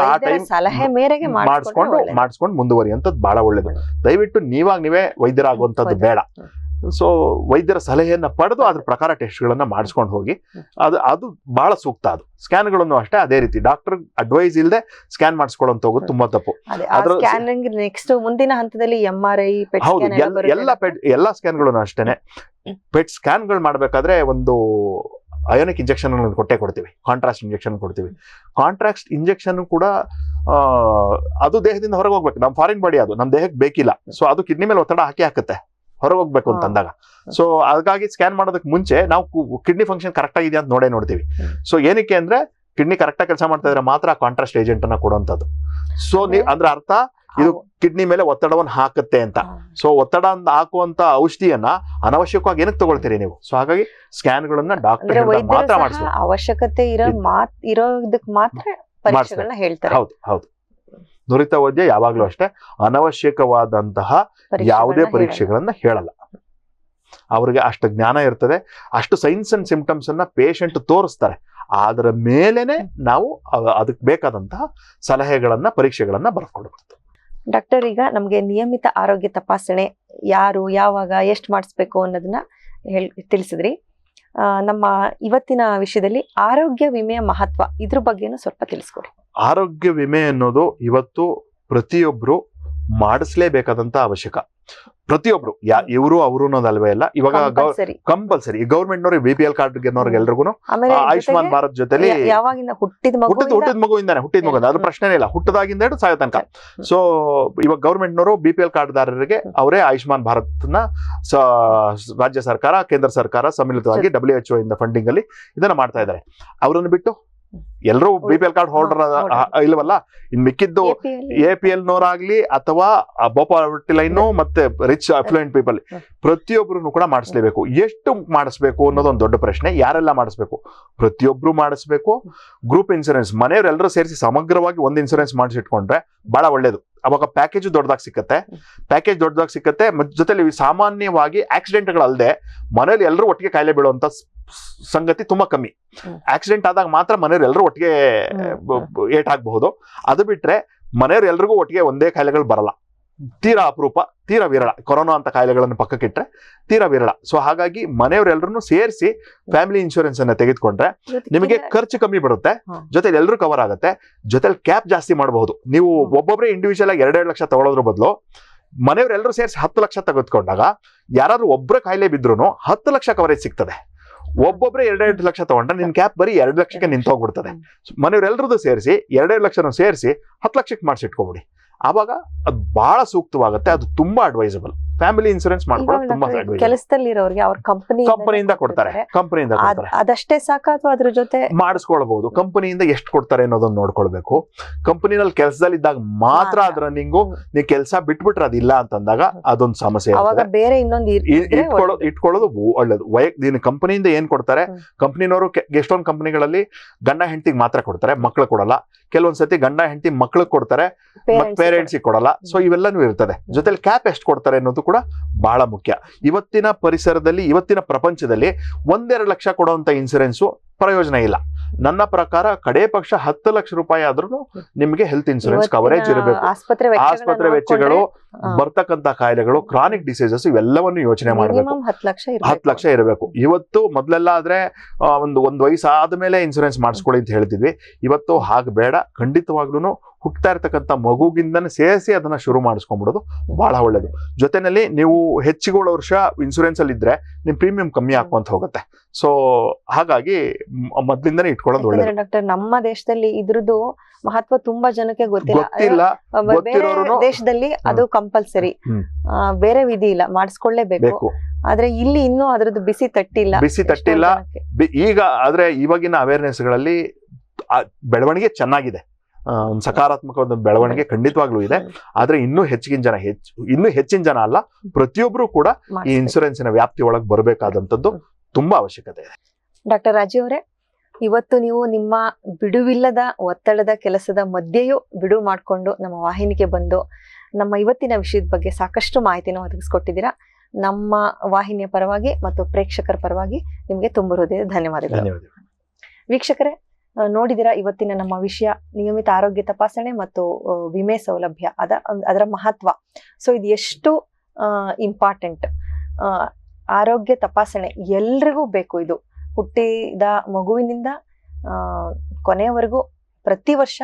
ಆ ಟೈಮ್ ಸಲಹೆ ಮೇರೆಗೆ ಮಾಡಿಸ್ಕೊಂಡು ಮುಂದುವರಿಯುವಂಥದ್ದು ಬಹಳ ಒಳ್ಳೇದು. ದಯವಿಟ್ಟು ನೀವೇ ವೈದ್ಯರಾಗುವಂತದ್ದು ಬೇಡ. ಸೊ ವೈದ್ಯರ ಸಲಹೆಯನ್ನ ಪಡೆದು ಅದ್ರ ಪ್ರಕಾರ ಟೆಸ್ಟ್ ಗಳನ್ನ ಮಾಡಿಸ್ಕೊಂಡು ಹೋಗಿ. ಅದು ಬಹಳ ಸೂಕ್ತ. ಅದು ಸ್ಕ್ಯಾನ್ಗಳನ್ನು ಅಷ್ಟೇ ಅದೇ ರೀತಿ ಡಾಕ್ಟರ್ ಅಡ್ವೈಸ್ ಇಲ್ಲದೆ ಸ್ಕ್ಯಾನ್ ಮಾಡಿಸ್ಕೊಳ್ಳೋಂತ ಹೋಗೋದು ತುಂಬಾ ತಪ್ಪು. ನೆಕ್ಸ್ಟ್ ಮುಂದಿನ ಹಂತದಲ್ಲಿ MRI, ಹೌದು, ಎಲ್ಲಾ ಸ್ಕ್ಯಾನ್ಗಳನ್ನು ಅಷ್ಟೇನೆ. ಪೆಟ್ ಸ್ಕ್ಯಾನ್ಗಳು ಮಾಡ್ಬೇಕಾದ್ರೆ ಒಂದು ಅಯೋನಿಕ್ ಇಂಜೆಕ್ಷನ್ ಕೊಡ್ತೀವಿ, ಕಾಂಟ್ರಾಸ್ಟ್ ಇಂಜೆಕ್ಷನ್ ಕೊಡ್ತೀವಿ. ಕಾಂಟ್ರಾಸ್ಟ್ ಇಂಜೆಕ್ಷನ್ ಕೂಡ ಅದು ದೇಹದಿಂದ ಹೊರಗೆ ಹೋಗ್ಬೇಕು. ನಮ್ ಫಾರಿನ್ ಬಾಡಿ ಅದು ನಮ್ ದೇಹಕ್ಕೆ ಬೇಕಿಲ್ಲ. ಸೊ ಅದು ಕಿಡ್ನಿ ಮೇಲೆ ಒತ್ತಡ ಹಾಕುತ್ತೆ ಹೊರಗೆ ಹೋಗ್ಬೇಕು ಅಂತ ಅಂದಾಗ. ಸೊ ಹಾಗಾಗಿ ಸ್ಕ್ಯಾನ್ ಮಾಡೋದಕ್ಕೆ ಮುಂಚೆ ನಾವು ಕಿಡ್ನಿ ಫಂಕ್ಷನ್ ಕರೆಕ್ಟ್ ಆಗಿದೆ ಅಂತ ನೋಡ್ತೀವಿ. ಸೊ ಏನಕ್ಕೆ ಅಂದ್ರೆ ಕಿಡ್ನಿ ಕರೆಕ್ಟ್ ಆಗಿ ಕೆಲಸ ಮಾಡ್ತಾ ಇದ್ರೆ ಮಾತ್ರ ಕಾಂಟ್ರಾಸ್ಟ್ ಏಜೆಂಟ್ ಅನ್ನ ಕೊಡುವಂತದ್ದು. ಸೊ ಅಂದ್ರೆ ಅರ್ಥ ಇದು ಕಿಡ್ನಿ ಮೇಲೆ ಒತ್ತಡವನ್ನು ಹಾಕುತ್ತೆ ಅಂತ. ಸೊ ಒತ್ತಡ ಹಾಕುವಂತ ಔಷಧಿಯನ್ನ ಅನವಶ್ಯಕವಾಗಿ ಏನಕ್ಕೆ ತಗೊಳ್ತೀರಿ ನೀವು? ಸೊ ಹಾಗಾಗಿ ಸ್ಕ್ಯಾನ್ ಗಳನ್ನ ಡಾಕ್ಟರ್ ಮಾತ್ರ ಮಾಡಿಸ್ಬೇಕು. ಅವಶ್ಯಕತೆ ಇರೋದಕ್ಕೆ ಮಾತ್ರ ಪರೀಕ್ಷೆಗಳನ್ನ ಹೇಳ್ತಾರೆ. ಹೌದು. ನುರಿತ ವೈದ್ಯ ಯಾವಾಗ್ಲೂ ಅಷ್ಟೇ ಅನವಶ್ಯಕವಾದಂತಹ ಯಾವುದೇ ಪರೀಕ್ಷೆಗಳನ್ನ ಹೇಳಲ್ಲ. ಅವ್ರಿಗೆ ಅಷ್ಟು ಜ್ಞಾನ ಇರ್ತದೆ, ಅಷ್ಟು ಸೈನ್ಸ್ ಅಂಡ್ ಸಿಂಪ್ಟಮ್ಸ್ ಅನ್ನ ಪೇಷಂಟ್ ತೋರಿಸ್ತಾರೆ. ಅದರ ಮೇಲೆನೆ ನಾವು ಅದಕ್ಕೆ ಬೇಕಾದಂತಹ ಸಲಹೆಗಳನ್ನ ಪರೀಕ್ಷೆಗಳನ್ನ ಬರ್ಕೊಂಡು ಬರ್ತೀವಿ. ಡಾಕ್ಟರ್, ಈಗ ನಮ್ಗೆ ನಿಯಮಿತ ಆರೋಗ್ಯ ತಪಾಸಣೆ ಯಾರು ಯಾವಾಗ ಎಷ್ಟು ಮಾಡಿಸ್ಬೇಕು ಅನ್ನೋದನ್ನ ತಿಳಿಸಿದ್ರಿ. ನಮ್ಮ ಇವತ್ತಿನ ವಿಷಯದಲ್ಲಿ ಆರೋಗ್ಯ ವಿಮೆಯ ಮಹತ್ವ, ಇದ್ರ ಬಗ್ಗೆನೂ ಸ್ವಲ್ಪ ತಿಳಿಸ್ಕೊಡಿ. ಆರೋಗ್ಯ ವಿಮೆ ಅನ್ನೋದು ಇವತ್ತು ಪ್ರತಿಯೊಬ್ರು ಮಾಡಿಸ್ಲೇಬೇಕಾದಂತ ಅವಶ್ಯಕ. ಪ್ರತಿಯೊಬ್ರು ಇವರು ಅವರು ಅನ್ನೋದಲ್ವೇ ಇಲ್ಲ. ಇವಾಗ ಕಂಪಲ್ಸರಿ ಗೌರ್ಮೆಂಟ್ನವ್ರಿಗೆ BPL ಕಾರ್ಡ್ ಎಲ್ರಿಗೂ ಆಯುಷ್ಮಾನ್ ಭಾರತ್ ಜೊತೆಲಿ ಹುಟ್ಟಿದ ಮಗುವಿಂದಾನೆ ಅದು ಪ್ರಶ್ನೆ ಇಲ್ಲ. ಹುಟ್ಟದಾಗಿಂದ ಹಿಡಿದು ಸಾಯೋ ತನಕ. ಸೊ ಇವಾಗ ಗೌರ್ಮೆಂಟ್ನವರು BPL ಕಾರ್ಡ್ದಾರರಿಗೆ ಅವರೇ ಆಯುಷ್ಮಾನ್ ಭಾರತ್ ನ ರಾಜ್ಯ ಸರ್ಕಾರ, ಕೇಂದ್ರ ಸರ್ಕಾರ ಸಮ್ಮಿಳಿತವಾಗಿ WHO ಇಂದ ಫಂಡಿಂಗ್ ಅಲ್ಲಿ ಇದನ್ನ ಮಾಡ್ತಾ ಇದ್ದಾರೆ. ಅವರನ್ನು ಬಿಟ್ಟು ಎಲ್ಲರೂ BPL ಕಾರ್ಡ್ ಹೋಲ್ಡರ್ ಇಲ್ವಲ್ಲ. ಇನ್ ಮಿಕ್ಕಿದ್ದು APL ನವರಾಗ್ಲಿ ಅಥವಾ ಪಾವರ್ಟಿ ಲೈನ್ ಮತ್ತೆ ರಿಚ್ ಅಫ್ಲುಯೆಂಟ್ ಪೀಪಲ್ ಪ್ರತಿಯೊಬ್ರು ಕೂಡ ಮಾಡಿಸ್ಲೇಬೇಕು. ಎಷ್ಟು ಮಾಡಿಸ್ಬೇಕು ಅನ್ನೋದು ಒಂದು ದೊಡ್ಡ ಪ್ರಶ್ನೆ. ಯಾರೆಲ್ಲ ಮಾಡಿಸ್ಬೇಕು? ಪ್ರತಿಯೊಬ್ರು ಮಾಡಿಸ್ಬೇಕು. ಗ್ರೂಪ್ ಇನ್ಸೂರೆನ್ಸ್ ಮನೆಯವರೆಲ್ಲರೂ ಸೇರಿಸಿ ಸಮಗ್ರವಾಗಿ ಒಂದು ಇನ್ಸೂರೆನ್ಸ್ ಮಾಡಿಸಿಟ್ಕೊಂಡ್ರೆ ಬಹಳ ಒಳ್ಳೇದು. ಅವಾಗ ಪ್ಯಾಕೇಜ್ ದೊಡ್ಡದಾಗಿ ಸಿಕ್ಕತ್ತೆ. ಜೊತೆಲಿ ಸಾಮಾನ್ಯವಾಗಿ ಆಕ್ಸಿಡೆಂಟ್ಗಳಲ್ಲದೆ ಮನೇಲಿ ಎಲ್ಲರೂ ಒಟ್ಟಿಗೆ ಕಾಯಿಲೆ ಬೀಳುವಂತ ಸಂಗತಿ ತುಂಬಾ ಕಮ್ಮಿ. ಆಕ್ಸಿಡೆಂಟ್ ಆದಾಗ ಮಾತ್ರ ಮನೆಯವ್ರು ಎಲ್ಲರೂ ಒಟ್ಟಿಗೆ ಏಟಾಗಬಹುದು. ಅದು ಬಿಟ್ರೆ ಮನೆಯವ್ರು ಎಲ್ರಿಗೂ ಒಟ್ಟಿಗೆ ಒಂದೇ ಕಾಯಿಲೆಗಳು ಬರಲ್ಲ. ತೀರಾ ಅಪರೂಪ, ತೀರಾ ವಿರಳ. ಕೊರೋನಾ ಅಂತ ಕಾಯಿಲೆಗಳನ್ನು ಪಕ್ಕಕ್ಕಿಟ್ರೆ ತೀರಾ ವಿರಳ. ಸೊ ಹಾಗಾಗಿ ಮನೆಯವರೆಲ್ಲರೂ ಸೇರಿಸಿ ಫ್ಯಾಮಿಲಿ ಇನ್ಶೂರೆನ್ಸ್ ಅನ್ನ ತೆಗೆದುಕೊಂಡ್ರೆ ನಿಮಗೆ ಖರ್ಚು ಕಮ್ಮಿ ಬರುತ್ತೆ, ಜೊತೆಲಿ ಎಲ್ಲರೂ ಕವರ್ ಆಗುತ್ತೆ, ಜೊತೆಲಿ ಕ್ಯಾಪ್ ಜಾಸ್ತಿ ಮಾಡಬಹುದು. ನೀವು ಒಬ್ಬೊಬ್ಬರೇ ಇಂಡಿವಿಜುವಲ್ ಆಗಿ 2 ಲಕ್ಷ ತಗೊಳ್ಳೋದ್ರ ಬದಲು ಮನೆಯವರೆಲ್ಲರೂ ಸೇರಿಸಿ 10 ಲಕ್ಷ ತೆಗೆದುಕೊಂಡಾಗ ಯಾರಾದ್ರೂ ಒಬ್ಬರ ಕಾಯಿಲೆ ಬಿದ್ರು 10 ಲಕ್ಷ ಕವರೇಜ್ ಸಿಗ್ತದೆ. ಒಬ್ಬೊಬ್ರೆ 2 ಲಕ್ಷ ತಗೊಂಡ್ರೆ ನಿನ್ ಕ್ಯಾಪ್ ಬರೀ 2 ಲಕ್ಷಕ್ಕೆ ನಿಂತೋಗ್ಬಿಡ್ತದೆ. ಮನೆಯವರೆಲ್ಲರದ್ದು ಸೇರಿಸಿ 2 ಲಕ್ಷನೂ ಸೇರಿಸಿ 10 ಲಕ್ಷಕ್ಕೆ ಮಾಡಿಸಿಟ್ಕೊಬಿಡಿ. ಆವಾಗ ಅದು ಬಹಳ ಸೂಕ್ತವಾಗುತ್ತೆ. ಅದು ತುಂಬಾ ಅಡ್ವೈಸಬಲ್. ಫ್ಯಾಮಿಲಿ ಇನ್ಸೂರೆನ್ಸ್ ಮಾಡ್ಕೊಳ್ಳೋದು ತುಂಬಾ ಕೆಲಸದಲ್ಲಿರೋರಿಗೆ ಅವ್ರ ಕಂಪನಿಯಿಂದ ಕೊಡ್ತಾರೆ. ಅದಷ್ಟೇ ಸಾಕ ಅಥವಾ ಅದ್ರ ಜೊತೆ ಮಾಡಿಸ್ಕೊಳ್ಬಹುದು. ಕಂಪನಿಯಿಂದ ಎಷ್ಟು ಕೊಡ್ತಾರೆ ಅನ್ನೋದನ್ನ ನೋಡ್ಕೊಳ್ಬೇಕು. ಕಂಪನಿನಲ್ಲಿ ಕೆಲಸದಲ್ಲಿದ್ದಾಗ ಮಾತ್ರ ಅದ್ ರನ್ನಿಂಗು. ನೀವು ಕೆಲಸ ಬಿಟ್ಬಿಟ್ರೆ ಅದಿಲ್ಲ ಅಂತಂದಾಗ ಅದೊಂದು ಸಮಸ್ಯೆ. ಬೇರೆ ಇನ್ನೊಂದು ಇಟ್ಕೊಳ್ಳೋದು ಒಳ್ಳೇದು. ನೀನು ಕಂಪನಿಯಿಂದ ಏನ್ ಕೊಡ್ತಾರೆ, ಕಂಪನಿನವರು ಎಷ್ಟೊಂದು ಕಂಪನಿಗಳಲ್ಲಿ ಗಂಡ ಹೆಂಡತಿಗೆ ಮಾತ್ರ ಕೊಡ್ತಾರೆ, ಮಕ್ಳು ಕೊಡಲ್ಲ. ಕೆಲವೊಂದ್ಸತಿ ಗಂಡ ಹೆಂಡತಿ ಮಕ್ಳು ಕೊಡ್ತಾರೆ, ಪೇರೆಂಟ್ಸಿಗೆ ಕೊಡಲ್ಲ. ಸೊ ಇವೆಲ್ಲನೂ ಇರ್ತದೆ. ಜೊತೆಲಿ ಕ್ಯಾಪ್ ಎಷ್ಟು ಕೊಡ್ತಾರೆ ಅನ್ನೋದು ಅನ್ನೋದು ಕೂಡ ಬಹಳ ಮುಖ್ಯ. ಇವತ್ತಿನ ಪರಿಸರದಲ್ಲಿ, ಇವತ್ತಿನ ಪ್ರಪಂಚದಲ್ಲಿ 1-2 ಲಕ್ಷ ಕೊಡುವಂತ ಇನ್ಸೂರೆನ್ಸ್ ಪ್ರಯೋಜನ ಇಲ್ಲ. ನನ್ನ ಪ್ರಕಾರ ಕಡೆ ಪಕ್ಷ 10 ಲಕ್ಷ ರೂಪಾಯಿ ಆದ್ರೂ ನಿಮಗೆ ಹೆಲ್ತ್ ಇನ್ಸೂರೆನ್ಸ್ ಕವರೇಜ್ ಇರಬೇಕು. ಆಸ್ಪತ್ರೆ ವೆಚ್ಚಗಳು, ಬರ್ತಕ್ಕಂತ ಕಾಯಿಲೆಗಳು, ಕ್ರಾನಿಕ್ ಡಿಸೀಸಸ್ ಇವೆಲ್ಲವನ್ನು ಯೋಚನೆ ಮಾಡಬೇಕು. 10 ಲಕ್ಷ ಇರಬೇಕು. ಇವತ್ತು ಮೊದಲೆಲ್ಲ ಆದ್ರೆ ಒಂದು ವಯಸ್ಸು ಆದ್ಮೇಲೆ ಇನ್ಸೂರೆನ್ಸ್ ಮಾಡಿಸ್ಕೊಳ್ಳಿ ಅಂತ ಹೇಳ್ತಿದ್ವಿ. ಇವತ್ತು ಹಾಗೆ ಬೇಡ. ಖಂಡಿತವಾಗ್ಲೂ ಹುಟ್ತಾ ಇರ್ತಕ್ಕಂಥ ಮಗುಗಿಂದನೇ ಸೇರಿಸಿ ಅದನ್ನ ಶುರು ಮಾಡಿಸ್ಕೊಂಡ್ಬಿಡೋದು ಬಹಳ ಒಳ್ಳೇದು. ಜೊತೆನಲ್ಲಿ ನೀವು ಹೆಚ್ಚಿಗೆ ವರ್ಷ ಇನ್ಸೂರೆನ್ಸ್ ಅಲ್ಲಿ ಇದ್ರೆ ನಿಮ್ ಪ್ರೀಮಿಯಂ ಕಮ್ಮಿ ಹಾಕುವಂತ ಹೋಗುತ್ತೆ. ಸೊ ಹಾಗಾಗಿ ಮೊದ್ಲಿಂದಾನೇ ಇಟ್ಕೊಳ್ಳೋದು ಒಳ್ಳೇದು. ಡಾಕ್ಟರ್, ನಮ್ಮ ದೇಶದಲ್ಲಿ ಇದ್ರದ್ದು ಮಹತ್ವ ತುಂಬಾ ಜನಕ್ಕೆ ಗೊತ್ತಿಲ್ಲ. ದೇಶದಲ್ಲಿ ಅದು ಕಂಪಲ್ಸರಿ, ಬೇರೆ ವಿಧಿ ಇಲ್ಲ, ಮಾಡಿಸ್ಕೊಳ್ಳೇಬೇಕು. ಆದ್ರೆ ಇಲ್ಲಿ ಇನ್ನೂ ಅದ್ರದ್ದು ಬಿಸಿ ತಟ್ಟಿಲ್ಲ. ಈಗ ಆದ್ರೆ ಇವಾಗಿನ ಅವೇರ್ನೆಸ್ ಗಳಲ್ಲಿ ಬೆಳವಣಿಗೆ ಚೆನ್ನಾಗಿದೆ. ಒಂದು ಸಕಾರಾತ್ಮಕವಾದ ಬೆಳವಣಿಗೆ ಖಂಡಿತವಾಗ್ಲೂ ಇದೆ. ಆದ್ರೆ ಇನ್ನೂ ಹೆಚ್ಚಿನ ಜನ ಅಲ್ಲ, ಪ್ರತಿಯೊಬ್ರು ಕೂಡ ಈ ಇನ್ಸೂರೆನ್ಸಿನ ವ್ಯಾಪ್ತಿ ಒಳಗೆ ಬರಬೇಕಾದಂತದ್ದು ತುಂಬಾ ಅವಶ್ಯಕತೆ ಇದೆ. ಡಾಕ್ಟರ್ ರಾಜೀವ್ ಅವರೇ, ಇವತ್ತು ನೀವು ನಿಮ್ಮ ಬಿಡುವಿಲ್ಲದ ಒತ್ತಡದ ಕೆಲಸದ ಮಧ್ಯೆಯೂ ಬಿಡುವು ಮಾಡಿಕೊಂಡು ನಮ್ಮ ವಾಹಿನಿಗೆ ಬಂದು ನಮ್ಮ ಇವತ್ತಿನ ವಿಷಯದ ಬಗ್ಗೆ ಸಾಕಷ್ಟು ಮಾಹಿತಿನ ಒದಗಿಸ್ಕೊಟ್ಟಿದ್ದೀರಾ. ನಮ್ಮ ವಾಹಿನಿಯ ಪರವಾಗಿ ಮತ್ತು ಪ್ರೇಕ್ಷಕರ ಪರವಾಗಿ ನಿಮ್ಗೆ ತುಂಬ ಹೃದಯದ ಧನ್ಯವಾದಗಳು. ವೀಕ್ಷಕರೇ, ನೋಡಿದಿರಾ ಇವತ್ತಿನ ನಮ್ಮ ವಿಷಯ ನಿಯಮಿತ ಆರೋಗ್ಯ ತಪಾಸಣೆ ಮತ್ತು ವಿಮೆ ಸೌಲಭ್ಯ, ಅದರ ಮಹತ್ವ. ಸೊ ಇದು ಎಷ್ಟು ಇಂಪಾರ್ಟೆಂಟ್. ಆರೋಗ್ಯ ತಪಾಸಣೆ ಎಲ್ರಿಗೂ ಬೇಕು. ಇದು ಹುಟ್ಟಿದ ಮಗುವಿನಿಂದ ಕೊನೆಯವರೆಗೂ ಪ್ರತಿ ವರ್ಷ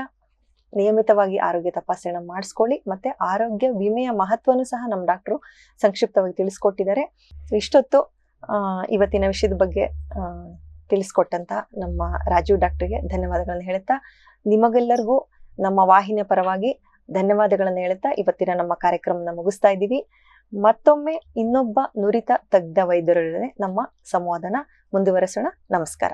ನಿಯಮಿತವಾಗಿ ಆರೋಗ್ಯ ತಪಾಸಣೆ ಮಾಡಿಸ್ಕೊಳ್ಳಿ. ಮತ್ತೆ ಆರೋಗ್ಯ ವಿಮೆಯ ಮಹತ್ವನೂ ಸಹ ನಮ್ಮ ಡಾಕ್ಟ್ರು ಸಂಕ್ಷಿಪ್ತವಾಗಿ ತಿಳಿಸ್ಕೊಟ್ಟಿದ್ದಾರೆ. ಇಷ್ಟೊತ್ತು ಇವತ್ತಿನ ವಿಷಯದ ಬಗ್ಗೆ ತಿಳಿಸ್ಕೊಟ್ಟಂತ ನಮ್ಮ ರಾಜೀವ್ ಡಾಕ್ಟರ್ಗೆ ಧನ್ಯವಾದಗಳನ್ನು ಹೇಳುತ್ತಾ, ನಿಮಗೆಲ್ಲರಿಗೂ ನಮ್ಮ ವಾಹಿನಿಯ ಪರವಾಗಿ ಧನ್ಯವಾದಗಳನ್ನು ಹೇಳುತ್ತಾ ಇವತ್ತಿನ ನಮ್ಮ ಕಾರ್ಯಕ್ರಮನ ಮುಗಿಸ್ತಾ ಇದ್ದೀವಿ. ಮತ್ತೊಮ್ಮೆ ಇನ್ನೊಬ್ಬ ನುರಿತ ತಜ್ಞ ವೈದ್ಯರೊಡನೆ ನಮ್ಮ ಸಂವಾದನ ಮುಂದುವರೆಸೋಣ. ನಮಸ್ಕಾರ.